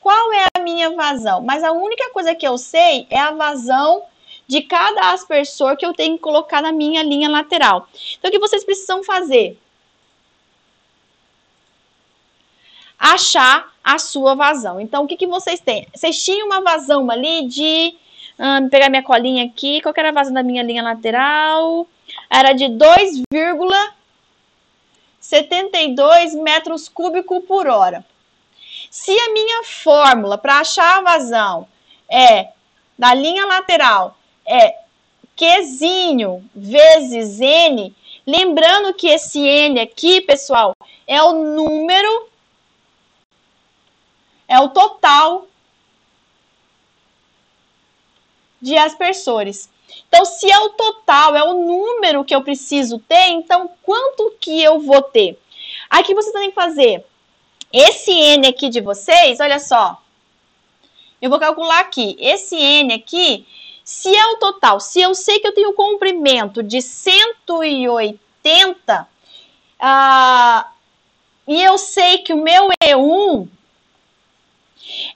Qual é a minha vazão? Mas a única coisa que eu sei é a vazão de cada aspersor que eu tenho que colocar na minha linha lateral. Então, o que vocês precisam fazer? Achar a sua vazão. Então, o que vocês têm? Vocês tinham uma vazão ali de... Vou pegar minha colinha aqui. Qual que era a vazão da minha linha lateral? Era de 2,72 metros cúbicos por hora. Se a minha fórmula para achar a vazão da linha lateral Qzinho vezes N, lembrando que esse N aqui, pessoal, é o número, é o total de aspersores. Então, se é o total, é o número que eu preciso ter, então quanto que eu vou ter? Aqui vocês têm que fazer esse N aqui de vocês, olha só. Eu vou calcular aqui, esse N aqui, se é o total, se eu sei que eu tenho um comprimento de 180, e eu sei que o meu E1,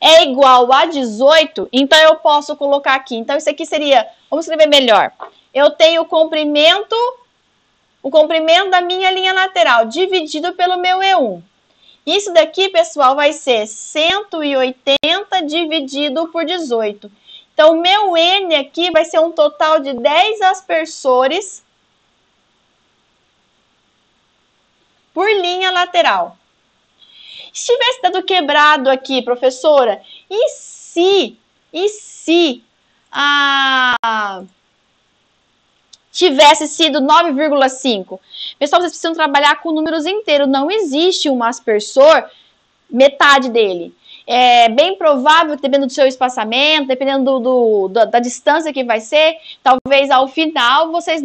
é igual a 18, então eu posso colocar aqui. Então, isso aqui seria, vamos escrever melhor. Eu tenho o comprimento da minha linha lateral dividido pelo meu E1. Isso daqui, pessoal, vai ser 180 dividido por 18. Então, o meu N aqui vai ser um total de 10 aspersores por linha lateral. Se tivesse dado quebrado aqui, professora, e se tivesse sido 9,5? Pessoal, vocês precisam trabalhar com números inteiros. Não existe um aspersor metade dele. É bem provável que, dependendo do seu espaçamento, dependendo da distância que vai ser, talvez ao final vocês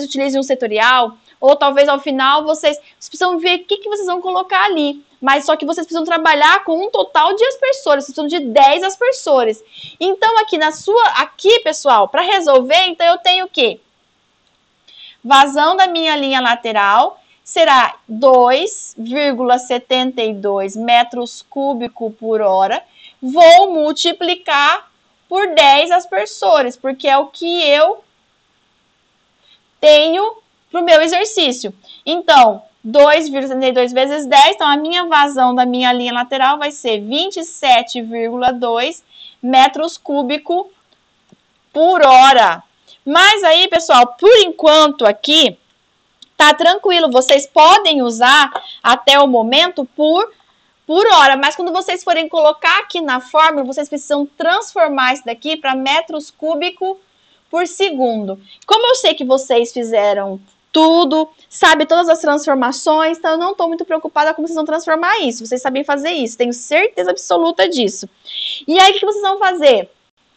utilizem um setorial, ou talvez ao final vocês precisam ver o que vocês vão colocar ali. Mas só que vocês precisam trabalhar com um total de aspersores, vocês precisam de 10 aspersores. Então, aqui, pessoal, para resolver, então eu tenho o quê? Vazão da minha linha lateral será 2,72 metros cúbicos por hora. Vou multiplicar por 10 aspersores, porque é o que eu tenho para o meu exercício. Então, 2,72 vezes 10, então a minha vazão da minha linha lateral vai ser 27,2 metros cúbicos por hora. Mas aí, pessoal, por enquanto aqui, tá tranquilo, vocês podem usar até o momento por hora, mas quando vocês forem colocar aqui na fórmula, vocês precisam transformar isso daqui para metros cúbicos por segundo. Como eu sei que vocês fizeram tudo, sabe todas as transformações, então eu não estou muito preocupada como vocês vão transformar isso. Vocês sabem fazer isso, tenho certeza absoluta disso. E aí, o que vocês vão fazer?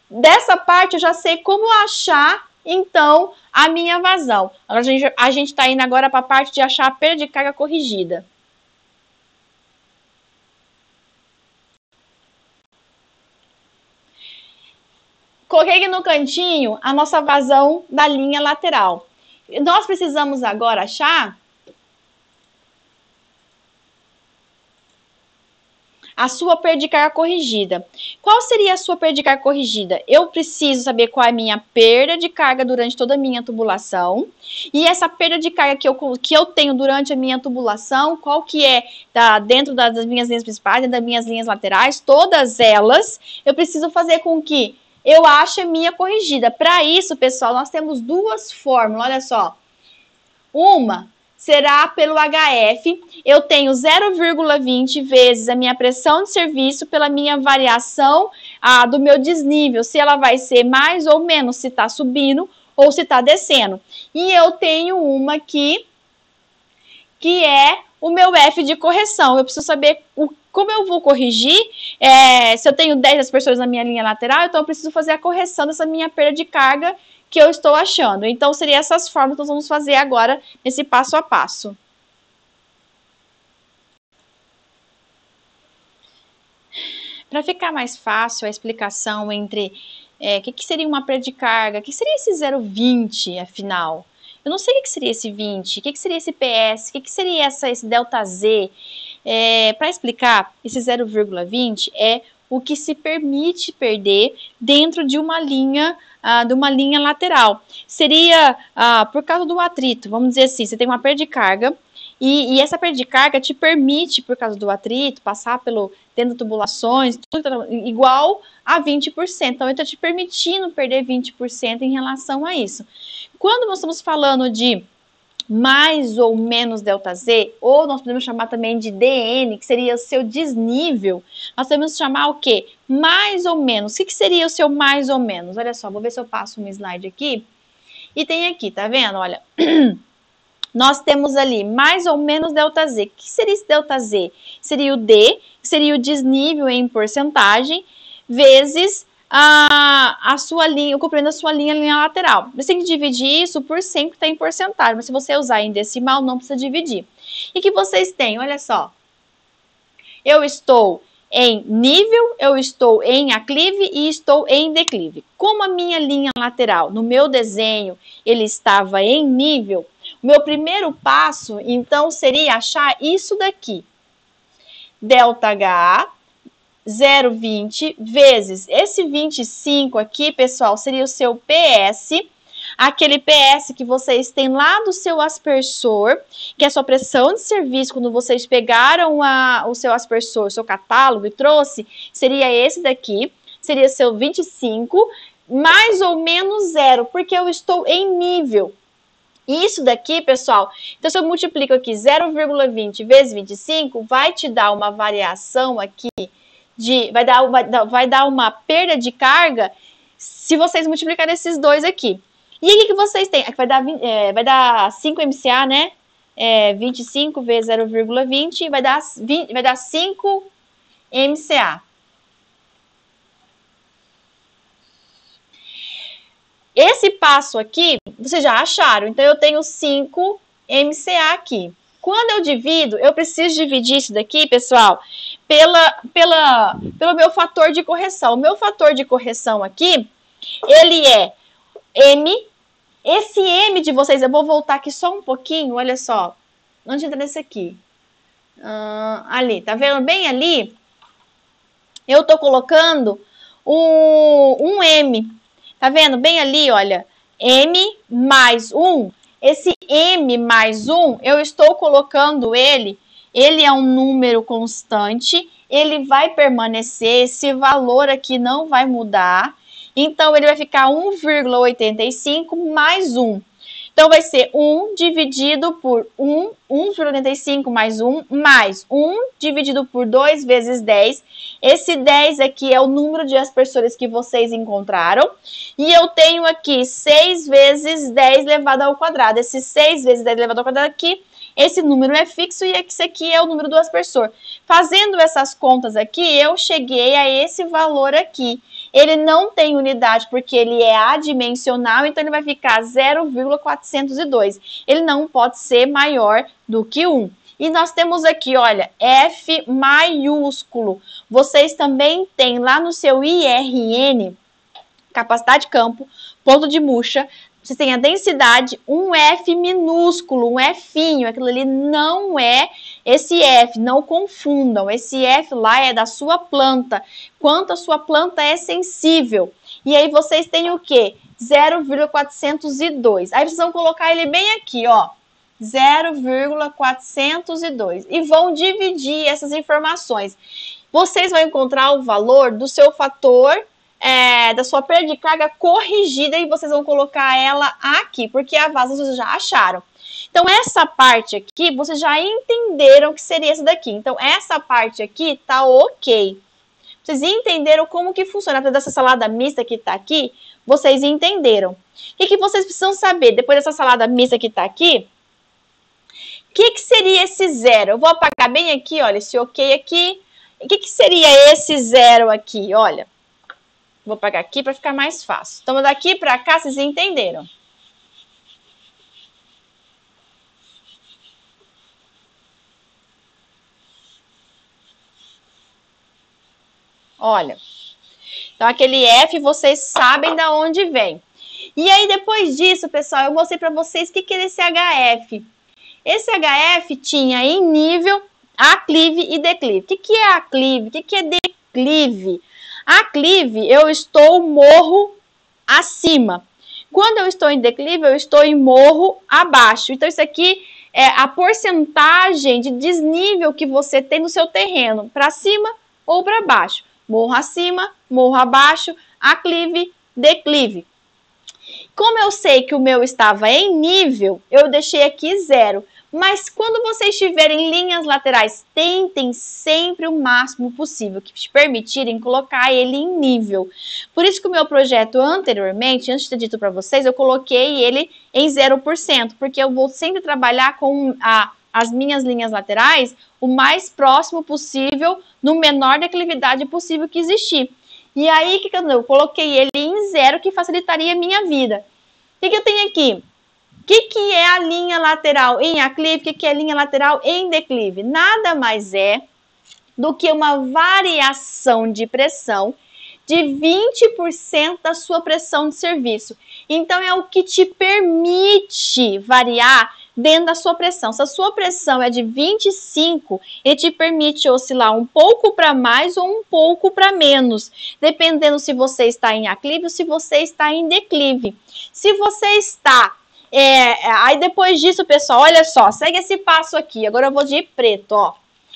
Dessa parte, eu já sei como achar, então, a minha vazão. A gente está indo agora para a parte de achar a perda de carga corrigida. Coloquei aqui no cantinho a nossa vazão da linha lateral. Nós precisamos agora achar a sua perda de carga corrigida. Qual seria a sua perda de carga corrigida? Eu preciso saber qual é a minha perda de carga durante toda a minha tubulação. E essa perda de carga que eu tenho durante a minha tubulação, qual que é dentro das minhas linhas principais, dentro das minhas linhas laterais, todas elas, eu preciso fazer com que eu ache a minha corrigida. Para isso, pessoal, nós temos duas fórmulas, olha só. Uma será pelo HF, eu tenho 0,20 vezes a minha pressão de serviço pela minha variação do meu desnível, se ela vai ser mais ou menos, se está subindo ou se está descendo. E eu tenho uma aqui, que é o meu F de correção. Eu preciso saber como eu vou corrigir, se eu tenho 10 aspersores na minha linha lateral, então eu preciso fazer a correção dessa minha perda de carga que eu estou achando. Então, seriam essas formas que nós vamos fazer agora nesse passo a passo. Para ficar mais fácil a explicação entre o que seria uma perda de carga, o que seria esse 0,20, afinal? Eu não sei o que seria esse 20, o que seria esse PS, o que seria esse ΔZ. Para explicar, esse 0,20 é o que se permite perder dentro de uma linha lateral. Seria por causa do atrito, vamos dizer assim, você tem uma perda de carga e essa perda de carga te permite, por causa do atrito, passar dentro de tubulações, tudo igual a 20%. Então, eu estou te permitindo perder 20% em relação a isso. Quando nós estamos falando de mais ou menos ΔZ, ou nós podemos chamar também de DN, que seria o seu desnível, nós podemos chamar o quê? Mais ou menos. O que seria o seu mais ou menos? Olha só, vou ver se eu passo um slide aqui. E tem aqui, tá vendo? Olha, nós temos ali mais ou menos ΔZ. O que seria esse ΔZ? Seria o D, que seria o desnível em porcentagem, vezes a sua linha, o comprimento da sua linha lateral. Você tem que dividir isso por 100 que está em porcentagem, mas se você usar em decimal, não precisa dividir. E que vocês têm, olha só, eu estou em nível, eu estou em aclive e estou em declive. Como a minha linha lateral, no meu desenho, ele estava em nível, o meu primeiro passo, então, seria achar isso daqui. ΔH 0,20 vezes esse 25 aqui, pessoal, seria o seu PS, aquele PS que vocês têm lá do seu aspersor, que é a sua pressão de serviço, quando vocês pegaram o seu aspersor, o seu catálogo e trouxe, seria esse daqui, seria seu 25, mais ou menos zero, porque eu estou em nível. Isso daqui, pessoal, então se eu multiplico aqui 0,20 vezes 25, vai te dar uma variação aqui, vai dar uma perda de carga se vocês multiplicarem esses dois aqui. E aí, o que vocês têm? Aqui vai dar 5 MCA, né? 25 vezes 0,20 vai dar 5 MCA. Esse passo aqui, vocês já acharam. Então, eu tenho 5 MCA aqui. Quando eu divido, eu preciso dividir isso daqui, pessoal, pelo meu fator de correção. O meu fator de correção aqui, ele é M. Esse M de vocês, eu vou voltar aqui só um pouquinho, olha só. Onde entra nesse aqui? Ali, tá vendo? Bem ali, eu tô colocando um M. Tá vendo? Bem ali, olha. M mais 1. Esse M mais 1, eu estou colocando ele é um número constante, ele vai permanecer, esse valor aqui não vai mudar. Então, ele vai ficar 1,85 mais 1. Então, vai ser 1 dividido por 1,85 mais 1 dividido por 2 vezes 10. Esse 10 aqui é o número de aspersores que vocês encontraram. E eu tenho aqui 6 vezes 10 elevado ao quadrado. Esse 6 vezes 10 elevado ao quadrado aqui, esse número é fixo e esse aqui é o número do aspersor. Fazendo essas contas aqui, eu cheguei a esse valor aqui. Ele não tem unidade porque ele é adimensional, então ele vai ficar 0,402. Ele não pode ser maior do que 1. E nós temos aqui, olha, F maiúsculo. Vocês também têm lá no seu IRN, capacidade de campo, ponto de Mucha, vocês têm a densidade, um F minúsculo, um Finho, aquilo ali não é esse F, não confundam, esse F lá é da sua planta, quanto a sua planta é sensível. E aí vocês têm o quê? 0,402. Aí vocês vão colocar ele bem aqui, ó, 0,402. E vão dividir essas informações. Vocês vão encontrar o valor do seu fator da sua perda de carga corrigida e vocês vão colocar ela aqui, porque a vaza vocês já acharam. Então, essa parte aqui, vocês já entenderam que seria essa daqui. Então, essa parte aqui tá ok. Vocês entenderam como que funciona. Apesar dessa salada mista que tá aqui, vocês entenderam. O que vocês precisam saber depois dessa salada mista que tá aqui? O que seria esse zero? Eu vou apagar bem aqui, olha, esse ok aqui. O que seria esse zero aqui? Olha. Vou apagar aqui para ficar mais fácil. Então, daqui para cá, vocês entenderam. Olha. Então, aquele F, vocês sabem de onde vem. E aí, depois disso, pessoal, eu mostrei para vocês o que é esse HF. Esse HF tinha em nível aclive e declive. O que é aclive? O que é declive? Aclive, eu estou morro acima. Quando eu estou em declive, eu estou em morro abaixo. Então, isso aqui é a porcentagem de desnível que você tem no seu terreno, para cima ou para baixo. Morro acima, morro abaixo, aclive, declive. Como eu sei que o meu estava em nível, eu deixei aqui 0. Mas quando vocês tiverem linhas laterais, tentem sempre o máximo possível que te permitirem colocar ele em nível. Por isso que o meu projeto anteriormente, antes de ter dito para vocês, eu coloquei ele em 0%, porque eu vou sempre trabalhar com as minhas linhas laterais o mais próximo possível, no menor declividade possível que existir. E aí, o que eu coloquei ele em 0, que facilitaria a minha vida. O que eu tenho aqui? O que é a linha lateral em aclive? O que é a linha lateral em declive? Nada mais é do que uma variação de pressão de 20% da sua pressão de serviço. Então, é o que te permite variar dentro da sua pressão. Se a sua pressão é de 25, ele te permite oscilar um pouco para mais ou um pouco para menos, dependendo se você está em aclive ou se você está em declive. Se você está... aí depois disso, pessoal, olha só, segue esse passo aqui. Agora eu vou de preto, ó.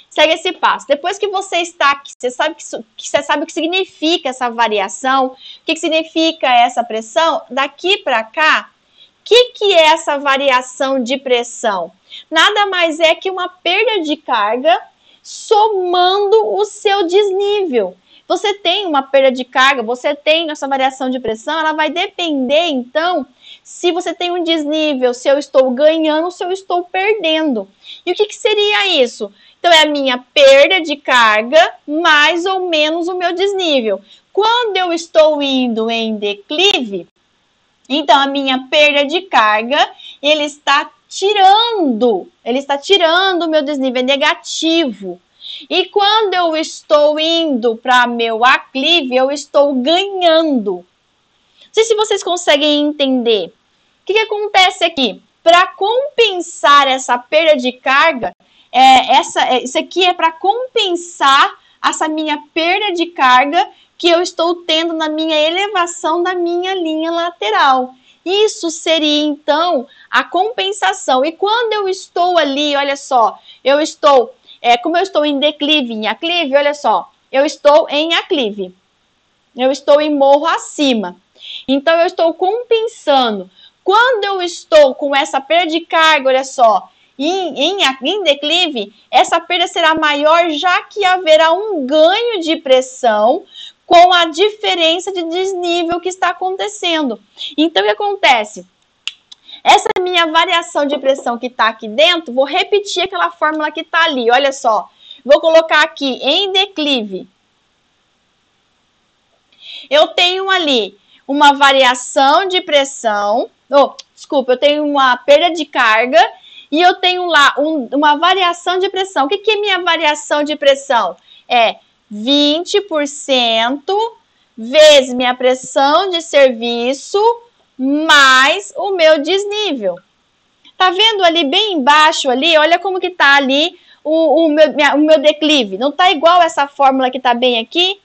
Segue esse passo. Depois que você está aqui, você sabe o que significa essa variação, o que significa essa pressão, daqui para cá, o que é essa variação de pressão? Nada mais é que uma perda de carga somando o seu desnível. Você tem uma perda de carga, você tem essa variação de pressão, ela vai depender, então, se você tem um desnível, se eu estou ganhando ou se eu estou perdendo. E o que seria isso? Então, é a minha perda de carga mais ou menos o meu desnível. Quando eu estou indo em declive, então a minha perda de carga, ele está tirando o meu desnível, é negativo. E quando eu estou indo para meu aclive, eu estou ganhando. Não sei se vocês conseguem entender. O que acontece aqui? Para compensar essa perda de carga, isso aqui é para compensar essa minha perda de carga que eu estou tendo na minha elevação da minha linha lateral. Isso seria, então, a compensação. E quando eu estou ali, olha só, como eu estou em declive, em aclive, olha só, eu estou em aclive. Eu estou em morro acima. Então, eu estou compensando. Quando eu estou com essa perda de carga, olha só, em declive, essa perda será maior, já que haverá um ganho de pressão com a diferença de desnível que está acontecendo. Então, o que acontece? Essa minha variação de pressão que está aqui dentro, vou repetir aquela fórmula que está ali, olha só. Vou colocar aqui em declive. Eu tenho ali uma variação de pressão, eu tenho uma perda de carga e eu tenho lá uma variação de pressão. O que é minha variação de pressão? É 20% vezes minha pressão de serviço mais o meu desnível. Tá vendo ali bem embaixo ali? Olha como que tá ali o meu declive. Não tá igual essa fórmula que tá bem aqui?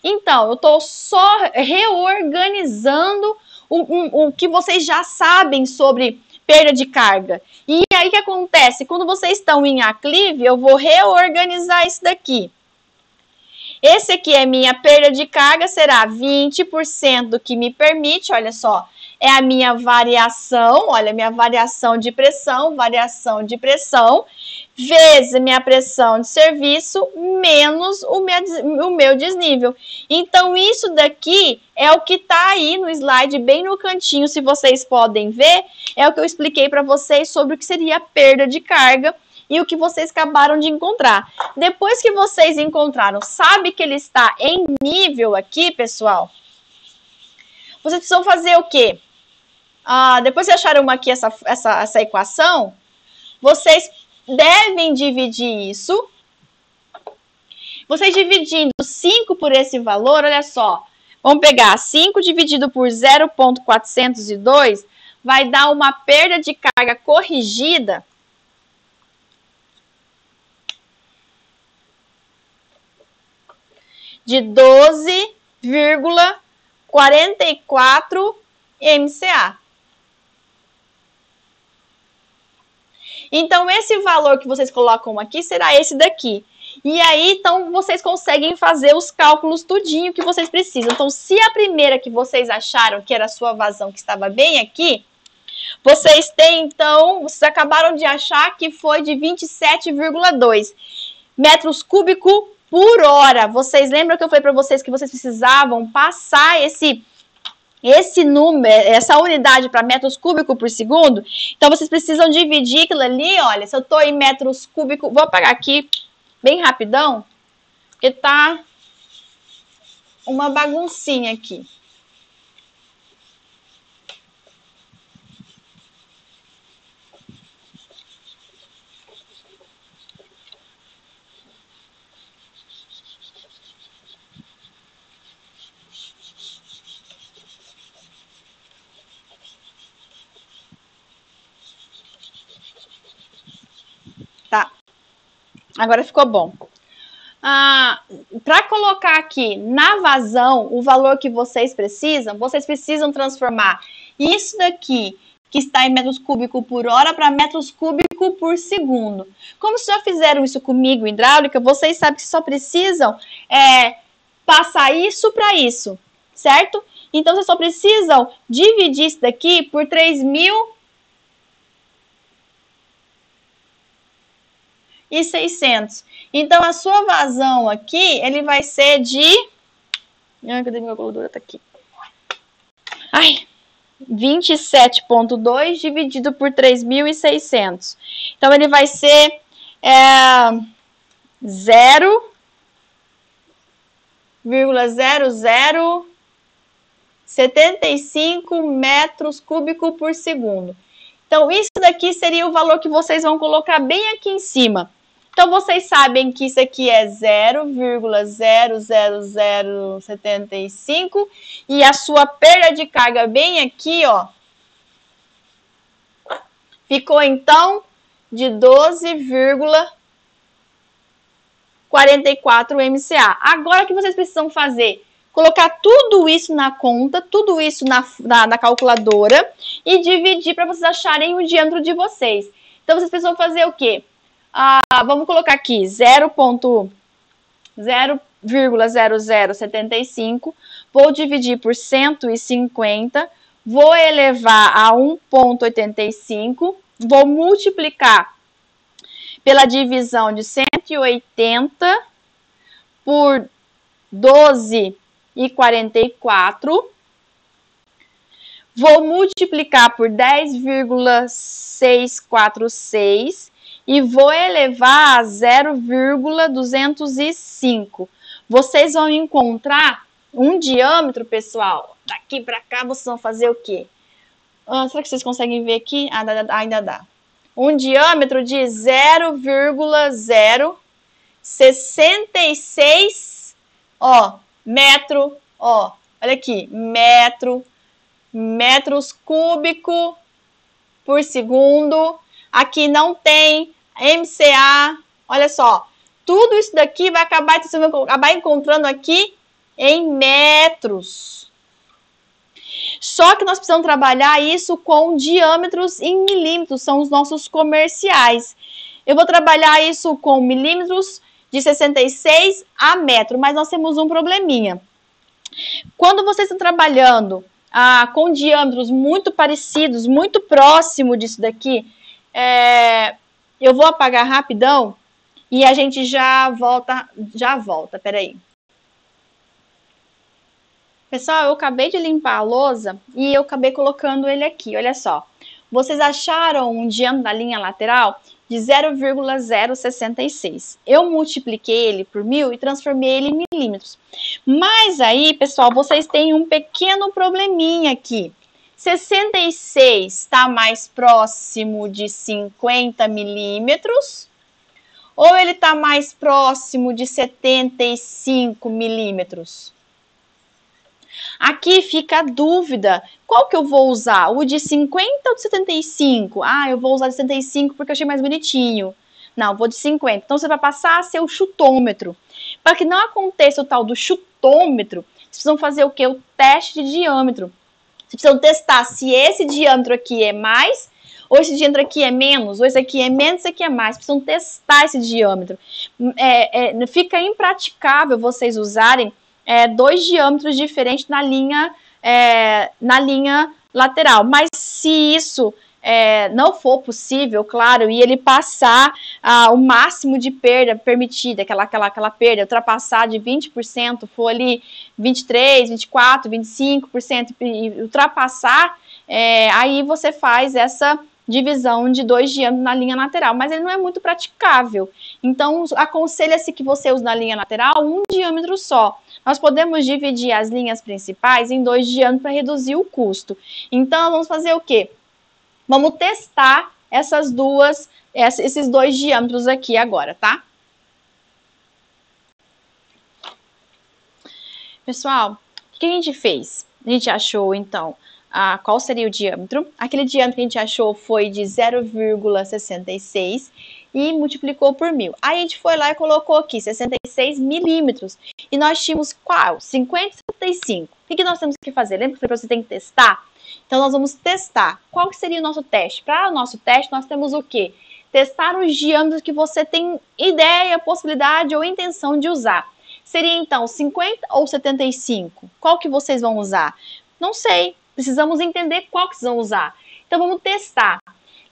Então, eu estou só reorganizando o que vocês já sabem sobre perda de carga. E aí o que acontece? Quando vocês estão em aclive, eu vou reorganizar isso daqui. Esse aqui é minha perda de carga, será 20% do que me permite, olha só, é a minha variação, olha, minha variação de pressão, vezes a minha pressão de serviço, menos o meu desnível. Então, isso daqui é o que está aí no slide, bem no cantinho, se vocês podem ver, é o que eu expliquei para vocês sobre o que seria a perda de carga e o que vocês acabaram de encontrar. Depois que vocês encontraram, sabe que ele está em nível aqui, pessoal? Vocês precisam fazer o quê? Depois que acharam aqui essa equação, vocês devem dividir isso. Vocês dividindo 5 por esse valor, olha só. Vamos pegar 5 dividido por 0,402, vai dar uma perda de carga corrigida de 12,44 MCA. Então, esse valor que vocês colocam aqui será esse daqui. E aí, então, vocês conseguem fazer os cálculos tudinho que vocês precisam. Então, se a primeira que vocês acharam que era a sua vazão, que estava bem aqui, vocês têm, então, vocês acabaram de achar que foi de 27,2 metros cúbicos por hora. Vocês lembram que eu falei para vocês que vocês precisavam passar esse número, essa unidade para metros cúbicos por segundo? Então, vocês precisam dividir aquilo ali, olha, se eu estou em metros cúbicos, vou apagar aqui bem rapidão, porque tá uma baguncinha aqui. Agora ficou bom. Para colocar aqui na vazão o valor que vocês precisam transformar isso daqui, que está em metros cúbicos por hora, para metros cúbicos por segundo. Como vocês já fizeram isso comigo em hidráulica, vocês sabem que só precisam passar isso para isso, certo? Então, vocês só precisam dividir isso daqui por 3.600. Então, a sua vazão aqui, ele vai ser de... Cadê minha calculadora? Tá aqui. 27,2 dividido por 3.600. Então, ele vai ser 0,0075 metros cúbicos por segundo. Então, isso daqui seria o valor que vocês vão colocar bem aqui em cima. Então, vocês sabem que isso aqui é 0,00075 e a sua perda de carga bem aqui, ó, ficou então de 12,44 MCA. Agora, o que vocês precisam fazer? Colocar tudo isso na conta, tudo isso na calculadora e dividir para vocês acharem o diâmetro de vocês. Então, vocês precisam fazer o quê? Vamos colocar aqui 0,0075, vou dividir por 150, vou elevar a 1,85, vou multiplicar pela divisão de 180 por 12,44, vou multiplicar por 10,646 e vou elevar a 0,205. Vocês vão encontrar um diâmetro, pessoal. Daqui para cá, vocês vão fazer o quê? Será que vocês conseguem ver aqui? Ainda dá. Um diâmetro de 0,066, metro, olha aqui, metros cúbicos por segundo. Aqui não tem MCA, olha só, tudo isso daqui vai acabar encontrando aqui em metros. Só que nós precisamos trabalhar isso com diâmetros em milímetros, são os nossos comerciais. Eu vou trabalhar isso com milímetros de 66 a metro, mas nós temos um probleminha. Quando vocês estão trabalhando com diâmetros muito parecidos, muito próximo disso daqui, eu vou apagar rapidão e a gente já volta, peraí. Pessoal, eu acabei de limpar a lousa e eu acabei colocando ele aqui, olha só. Vocês acharam um diâmetro da linha lateral de 0,066. Eu multipliquei ele por 1.000 e transformei ele em milímetros. Mas aí, pessoal, vocês têm um pequeno probleminha aqui. 66 está mais próximo de 50 milímetros ou ele está mais próximo de 75 milímetros? Aqui fica a dúvida, qual que eu vou usar? O de 50 ou de 75? Eu vou usar de 75 porque eu achei mais bonitinho. Não, vou de 50. Então, você vai passar a ser o chutômetro. Para que não aconteça o tal do chutômetro, vocês precisam fazer o quê? O teste de diâmetro. Vocês precisam testar se esse diâmetro aqui é mais, ou esse diâmetro aqui é menos, ou esse aqui é menos, esse aqui é mais. Precisam testar esse diâmetro. Fica impraticável vocês usarem dois diâmetros diferentes na linha lateral. Mas se isso não for possível, claro, e ele passar o máximo de perda permitida, aquela perda, ultrapassar de 20%, for ali 23%, 24%, 25%, e ultrapassar, aí você faz essa divisão de dois diâmetros na linha lateral, mas ele não é muito praticável. Então, aconselha-se que você use na linha lateral um diâmetro só. Nós podemos dividir as linhas principais em dois diâmetros para reduzir o custo. Então, vamos fazer o quê? Vamos testar esses dois diâmetros aqui agora, tá? Pessoal, o que a gente fez? A gente achou, então, qual seria o diâmetro. Aquele diâmetro que a gente achou foi de 0,66 e multiplicou por 1000. Aí a gente foi lá e colocou aqui 66 milímetros. E nós tínhamos qual? 50 e 75. O que nós temos que fazer? Lembra que eu falei para você tem que testar? Então nós vamos testar. Qual que seria o nosso teste? Para o nosso teste nós temos o quê? Testar os diâmetros que você tem ideia, possibilidade ou intenção de usar. Seria então 50 ou 75? Qual que vocês vão usar? Não sei. Precisamos entender qual que vocês vão usar. Então vamos testar.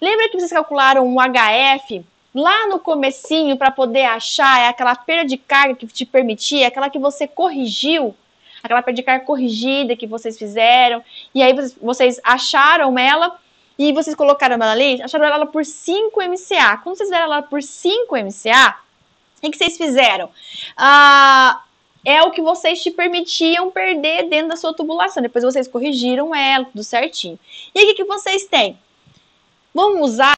Lembra que vocês calcularam um HF lá no comecinho para poder achar aquela perda de carga que te permitia, aquela que você corrigiu, aquela perda de carga corrigida que vocês fizeram, e aí vocês acharam ela e vocês colocaram ela ali, acharam ela por 5 MCA. Quando vocês fizeram ela por 5 MCA, o que vocês fizeram? É o que vocês te permitiam perder dentro da sua tubulação. Depois vocês corrigiram ela, tudo certinho. E aí o que vocês têm? Vamos usar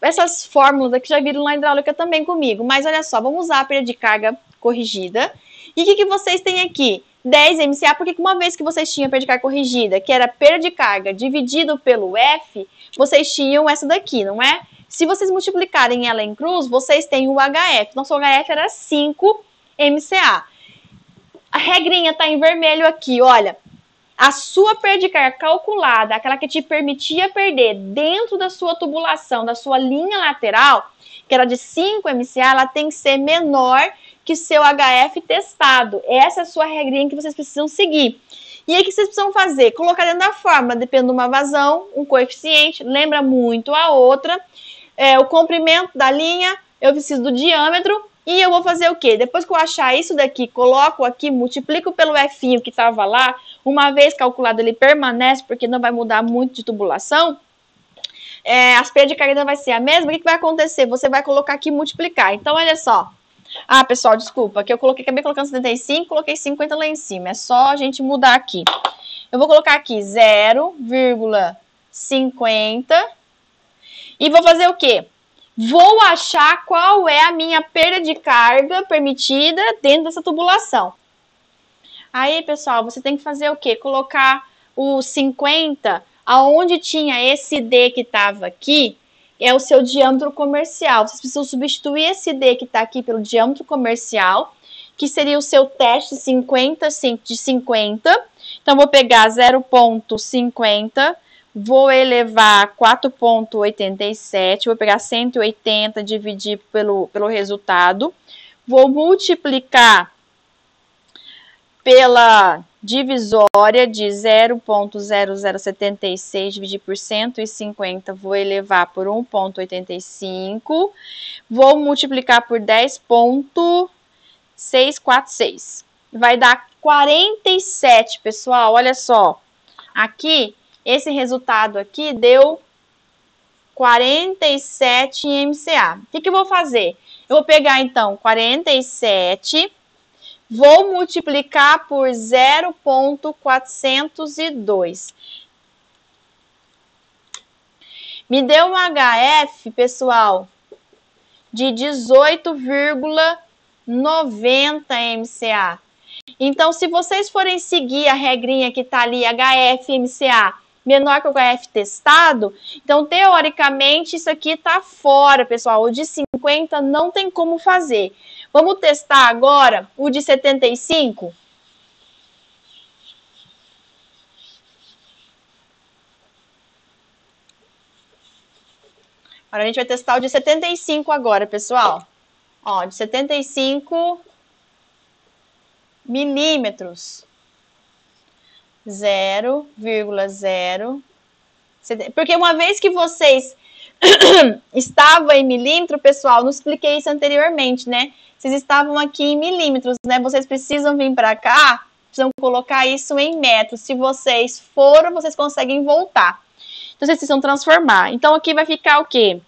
essas fórmulas que já viram lá em hidráulica também comigo. Mas olha só, vamos usar a perda de carga corrigida. E o que vocês têm aqui? 10 MCA, porque uma vez que vocês tinham perda de carga corrigida, que era perda de carga dividido pelo F, vocês tinham essa daqui, não é? Se vocês multiplicarem ela em cruz, vocês têm o HF. Nosso HF era 5 MCA. A regrinha está em vermelho aqui, olha. A sua perda de carga calculada, aquela que te permitia perder dentro da sua tubulação, da sua linha lateral, que era de 5 MCA, ela tem que ser menor que seu HF testado. Essa é a sua regrinha que vocês precisam seguir. E aí o que vocês precisam fazer? Colocar dentro da fórmula, depende de uma vazão, um coeficiente, lembra muito a outra. O comprimento da linha, eu preciso do diâmetro. E eu vou fazer o quê? Depois que eu achar isso daqui, coloco aqui, multiplico pelo F que estava lá. Uma vez calculado, ele permanece, porque não vai mudar muito de tubulação. As perdas de carga vai ser a mesma. O que vai acontecer? Você vai colocar aqui e multiplicar. Então, olha só. Pessoal, desculpa, que eu acabei colocando 75, coloquei 50 lá em cima. É só a gente mudar aqui. Eu vou colocar aqui 0,50 e vou fazer o quê? Vou achar qual é a minha perda de carga permitida dentro dessa tubulação. Aí, pessoal, você tem que fazer o quê? Colocar o 50, aonde tinha esse D que estava aqui, é o seu diâmetro comercial. Vocês precisam substituir esse D que está aqui pelo diâmetro comercial, que seria o seu teste 50 de 50. Então, vou pegar 0,50, vou elevar 4,87, vou pegar 180, dividir pelo resultado, vou multiplicar pela divisória de 0,0076, dividir por 150, vou elevar por 1,85, vou multiplicar por 10,646. Vai dar 47, pessoal, olha só. Aqui, esse resultado aqui deu 47 em MCA. O que eu vou fazer? Eu vou pegar, então, 47, vou multiplicar por 0,402. Me deu um HF, pessoal, de 18,90 MCA. Então, se vocês forem seguir a regrinha que está ali, HF, MCA, menor que o HF testado, então, teoricamente, isso aqui está fora, pessoal. O de 50 não tem como fazer. Vamos testar agora o de 75? Agora a gente vai testar o de 75 agora, pessoal. Ó, de 75 milímetros. 0,0. Porque uma vez que vocês estavam em milímetro, pessoal, não expliquei isso anteriormente, né? Vocês estavam aqui em milímetros, né? Vocês precisam vir para cá, precisam colocar isso em metros. Se vocês foram, vocês conseguem voltar. Então, vocês precisam transformar. Então, aqui vai ficar o quê?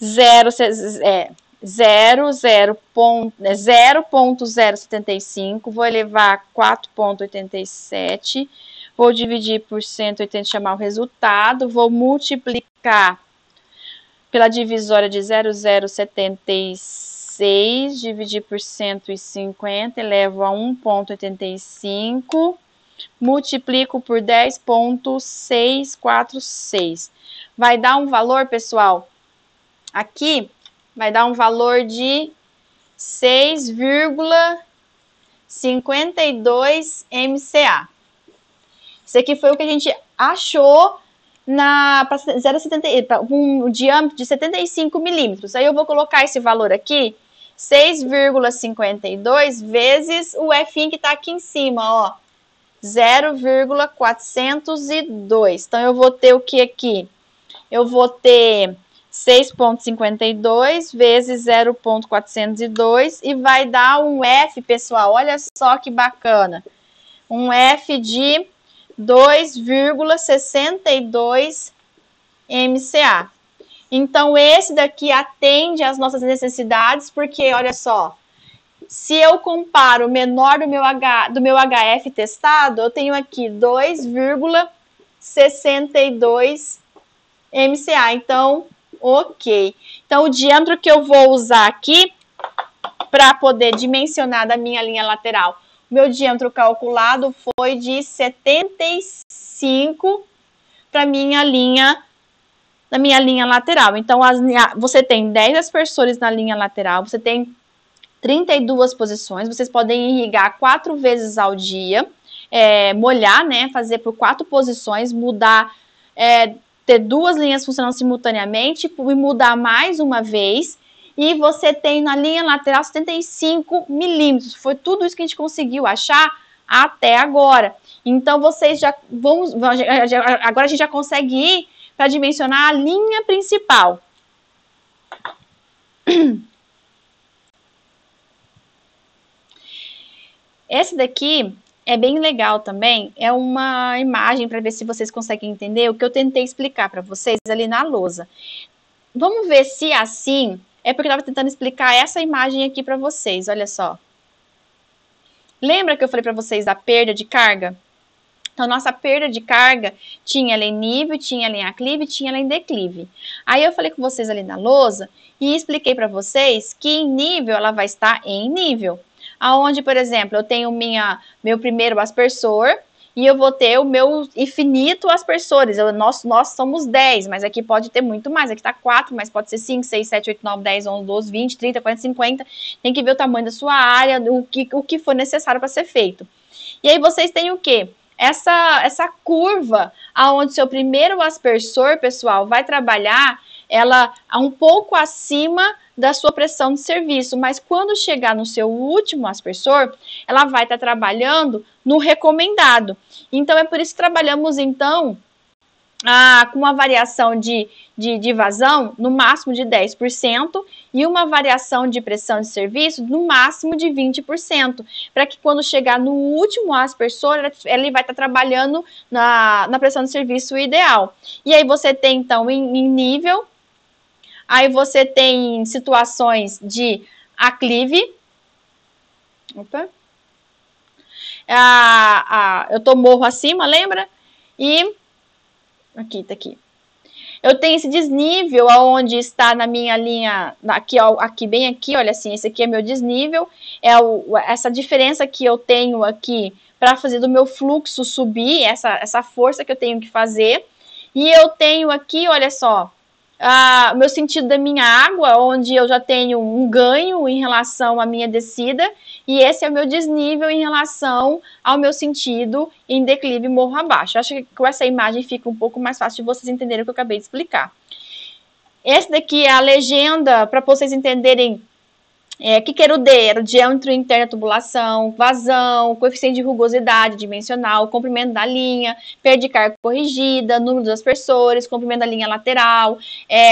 0,075, vou elevar a 4,87, vou dividir por 180, chamar o resultado, vou multiplicar pela divisória de 0,076, dividir por 150, elevo a 1,85, multiplico por 10,646. Vai dar um valor, pessoal, aqui vai dar um valor de 6,52 MCA. Isso aqui foi o que a gente achou para um diâmetro de 75 milímetros. Aí eu vou colocar esse valor aqui, 6,52 vezes o F que está aqui em cima, ó, 0,402. Então, eu vou ter o que aqui? Eu vou ter 6,52 vezes 0,402 e vai dar um F, pessoal, olha só que bacana. Um F de 2,62 MCA. Então, esse daqui atende às nossas necessidades, porque, olha só, se eu comparo o menor do meu HF testado, eu tenho aqui 2,62 MCA. Então, ok. Então, o diâmetro que eu vou usar aqui para poder dimensionar da minha linha lateral, meu diâmetro calculado foi de 75 para minha linha lateral. Então, você tem 10 aspersores na linha lateral, você tem 32 posições, vocês podem irrigar 4 vezes ao dia, molhar, né, fazer por 4 posições, mudar, ter 2 linhas funcionando simultaneamente e mudar mais uma vez. E você tem na linha lateral 75 milímetros. Foi tudo isso que a gente conseguiu achar até agora. Então, vocês já vão. Agora a gente já consegue ir para dimensionar a linha principal. Esse daqui é bem legal também. É uma imagem para ver se vocês conseguem entender o que eu tentei explicar para vocês ali na lousa. Vamos ver se assim. É porque eu estava tentando explicar essa imagem aqui para vocês, olha só. Lembra que eu falei para vocês da perda de carga? Então, nossa perda de carga tinha ela em nível, tinha ela em aclive, tinha ela em declive. Aí eu falei com vocês ali na lousa e expliquei para vocês que em nível ela vai estar em nível. Aonde, por exemplo, eu tenho meu primeiro aspersor, e eu vou ter o meu infinito aspersores. Nós somos 10, mas aqui pode ter muito mais. Aqui está 4, mas pode ser 5, 6, 7, 8, 9, 10, 11, 12, 20, 30, 40, 50. Tem que ver o tamanho da sua área, o que for necessário para ser feito. E aí vocês têm o quê? Essa curva, onde seu primeiro aspersor, pessoal, vai trabalhar ela um pouco acima da sua pressão de serviço, mas quando chegar no seu último aspersor, ela vai estar trabalhando no recomendado. Então, é por isso que trabalhamos, então, com uma variação de vazão no máximo de 10% e uma variação de pressão de serviço no máximo de 20%, para que quando chegar no último aspersor, ele vai estar trabalhando na pressão de serviço ideal. E aí você tem, então, em nível. Aí você tem situações de aclive. Opa. Eu tô morro acima, lembra? E aqui, tá aqui. Eu tenho esse desnível aonde está na minha linha, bem aqui, olha assim, esse aqui é meu desnível, essa diferença que eu tenho aqui para fazer do meu fluxo subir, essa força que eu tenho que fazer. E eu tenho aqui, olha só, o meu sentido da minha água, onde eu já tenho um ganho em relação à minha descida, e esse é o meu desnível em relação ao meu sentido em declive morro abaixo. Acho que com essa imagem fica um pouco mais fácil de vocês entenderem o que eu acabei de explicar. Esse daqui é a legenda para vocês entenderem o que era o D? Era o diâmetro interno da tubulação, vazão, coeficiente de rugosidade dimensional, comprimento da linha, perda de carga corrigida, número dos aspersores, comprimento da linha lateral,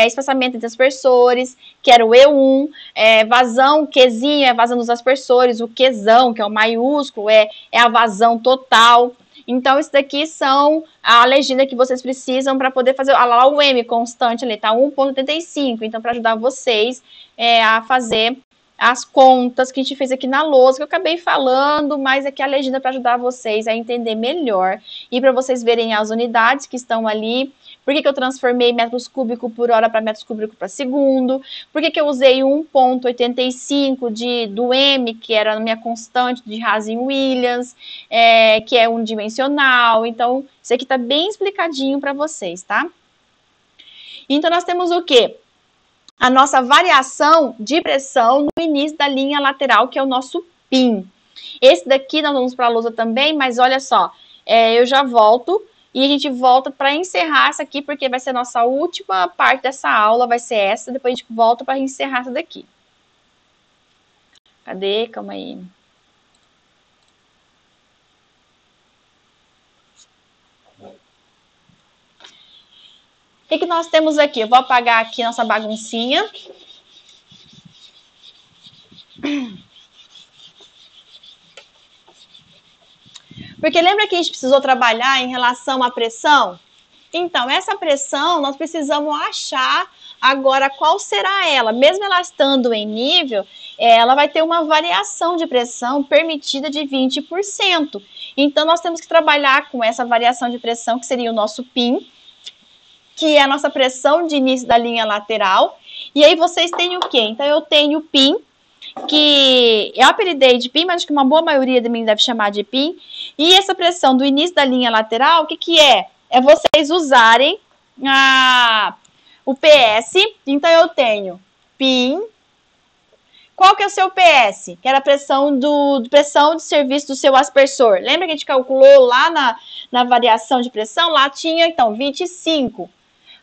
espaçamento entre aspersores, que era o E1, vazão, Qzinho é vazão dos aspersores, o Qzão, que é o maiúsculo, é a vazão total. Então, isso daqui são a legenda que vocês precisam para poder fazer. Lá o M constante ali, tá 1,85. Então, para ajudar vocês a fazer as contas que a gente fez aqui na lousa, que eu acabei falando, mas aqui a legenda para ajudar vocês a entender melhor e para vocês verem as unidades que estão ali. Por que eu transformei metros cúbicos por hora para metros cúbicos para segundo? Por que eu usei 1,85 do M, que era a minha constante de Hazen-Williams, que é unidimensional? Então, isso aqui está bem explicadinho para vocês, tá? Então, nós temos o quê? A nossa variação de pressão no início da linha lateral, que é o nosso PIN. Esse daqui nós vamos para a lousa também, mas olha só, eu já volto e a gente volta para encerrar essa aqui, porque vai ser a nossa última parte dessa aula, vai ser essa, depois a gente volta para encerrar essa daqui. Cadê? Calma aí. O que nós temos aqui? Eu vou apagar aqui nossa baguncinha. Porque lembra que a gente precisou trabalhar em relação à pressão? Então, essa pressão, nós precisamos achar agora qual será ela. Mesmo ela estando em nível, ela vai ter uma variação de pressão permitida de 20%. Então, nós temos que trabalhar com essa variação de pressão, que seria o nosso PIN, que é a nossa pressão de início da linha lateral. E aí vocês têm o quê? Então, eu tenho o PIN, que eu apelidei de PIN, mas acho que uma boa maioria de mim deve chamar de PIN. E essa pressão do início da linha lateral, o que é? É vocês usarem o PS. Então, eu tenho PIN. Qual que é o seu PS? Que era a pressão de serviço do seu aspersor. Lembra que a gente calculou lá na variação de pressão? Lá tinha, então, 25.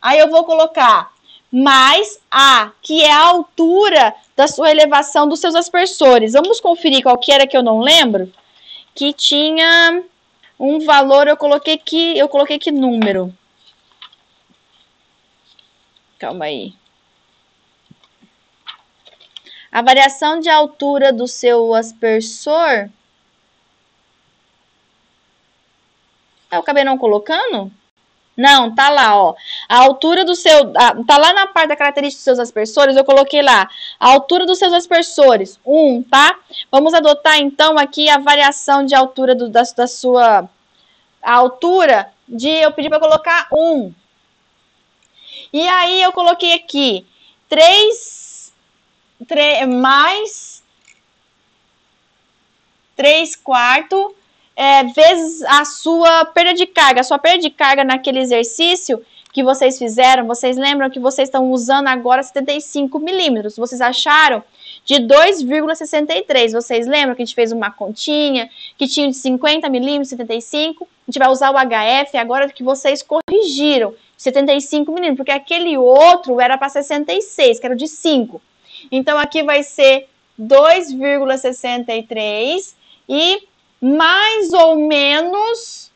Aí eu vou colocar mais A, que é a altura da sua elevação dos seus aspersores. Vamos conferir qual que era, que eu não lembro. Que tinha um valor, eu coloquei que número. Calma aí. A variação de altura do seu aspersor. Eu acabei não colocando? Não, tá lá, ó. A altura do seu... tá lá na parte da característica dos seus aspersores, eu coloquei lá. A altura dos seus aspersores, 1, tá? Vamos adotar, então, aqui a variação de altura da sua... A altura eu pedi para colocar 1. E aí, eu coloquei aqui 3 mais 3/4 vezes a sua perda de carga. A sua perda de carga naquele exercício que vocês fizeram, vocês lembram que vocês estão usando agora 75 milímetros. Vocês acharam de 2,63. Vocês lembram que a gente fez uma continha que tinha de 50 milímetros, 75. A gente vai usar o HF agora que vocês corrigiram, 75 milímetros, porque aquele outro era para 66, que era o de 5. Então, aqui vai ser 2,63 e mais ou menos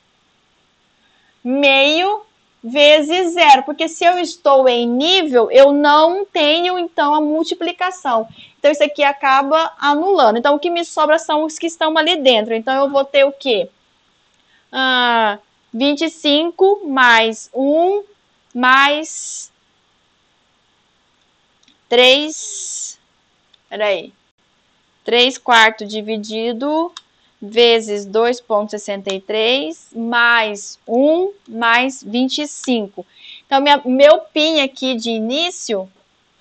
meio vezes 0, porque se eu estou em nível, eu não tenho, então, a multiplicação. Então, isso aqui acaba anulando. Então, o que me sobra são os que estão ali dentro. Então, eu vou ter o quê? 25 mais 1 mais 3/4 dividido vezes 2,63 mais 1 mais 25. Então, meu PIN aqui de início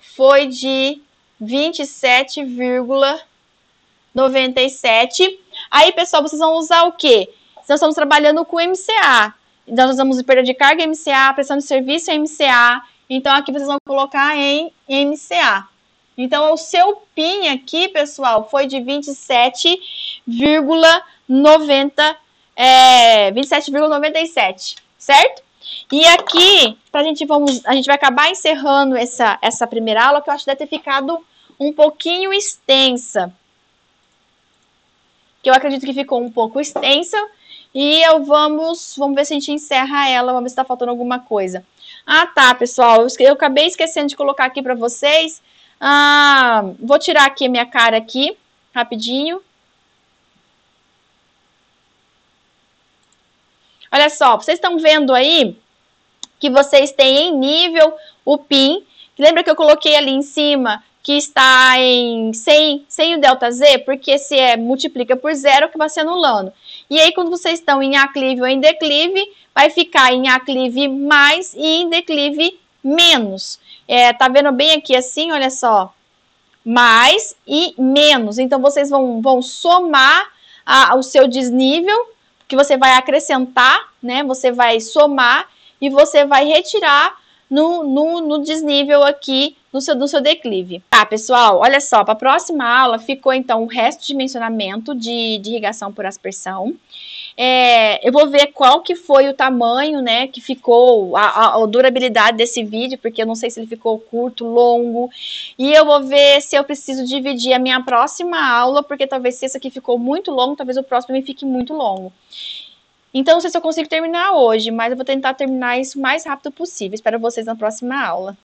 foi de 27,97. Aí, pessoal, vocês vão usar o quê? Nós estamos trabalhando com MCA. Então, nós vamos perda de carga MCA, pressão de serviço MCA. Então, aqui vocês vão colocar em MCA. Então, o seu PIN aqui, pessoal, foi de 27,97, certo? E aqui, a gente vai acabar encerrando essa primeira aula, que eu acho que deve ter ficado um pouquinho extensa. Que eu acredito que ficou um pouco extensa. E vamos ver se a gente encerra ela, vamos ver se está faltando alguma coisa. Tá, pessoal, eu acabei esquecendo de colocar aqui para vocês. Vou tirar aqui a minha cara aqui, rapidinho. Olha só, vocês estão vendo aí que vocês têm em nível o PIN. Lembra que eu coloquei ali em cima que está sem o ΔZ, porque se multiplica por zero, acaba se anulando. E aí, quando vocês estão em aclive ou em declive, vai ficar em aclive mais e em declive menos. Tá vendo bem aqui assim, olha só, mais e menos. Então, vocês vão somar o seu desnível, que você vai acrescentar, né? Você vai somar e você vai retirar no desnível aqui no seu declive. Tá, pessoal, olha só, para a próxima aula ficou então o resto de dimensionamento de irrigação por aspersão. Eu vou ver qual que foi o tamanho, né, que ficou, a durabilidade desse vídeo, porque eu não sei se ele ficou curto, longo, e eu vou ver se eu preciso dividir a minha próxima aula, porque talvez se esse aqui ficou muito longo, talvez o próximo me fique muito longo. Então, não sei se eu consigo terminar hoje, mas eu vou tentar terminar isso o mais rápido possível. Espero vocês na próxima aula.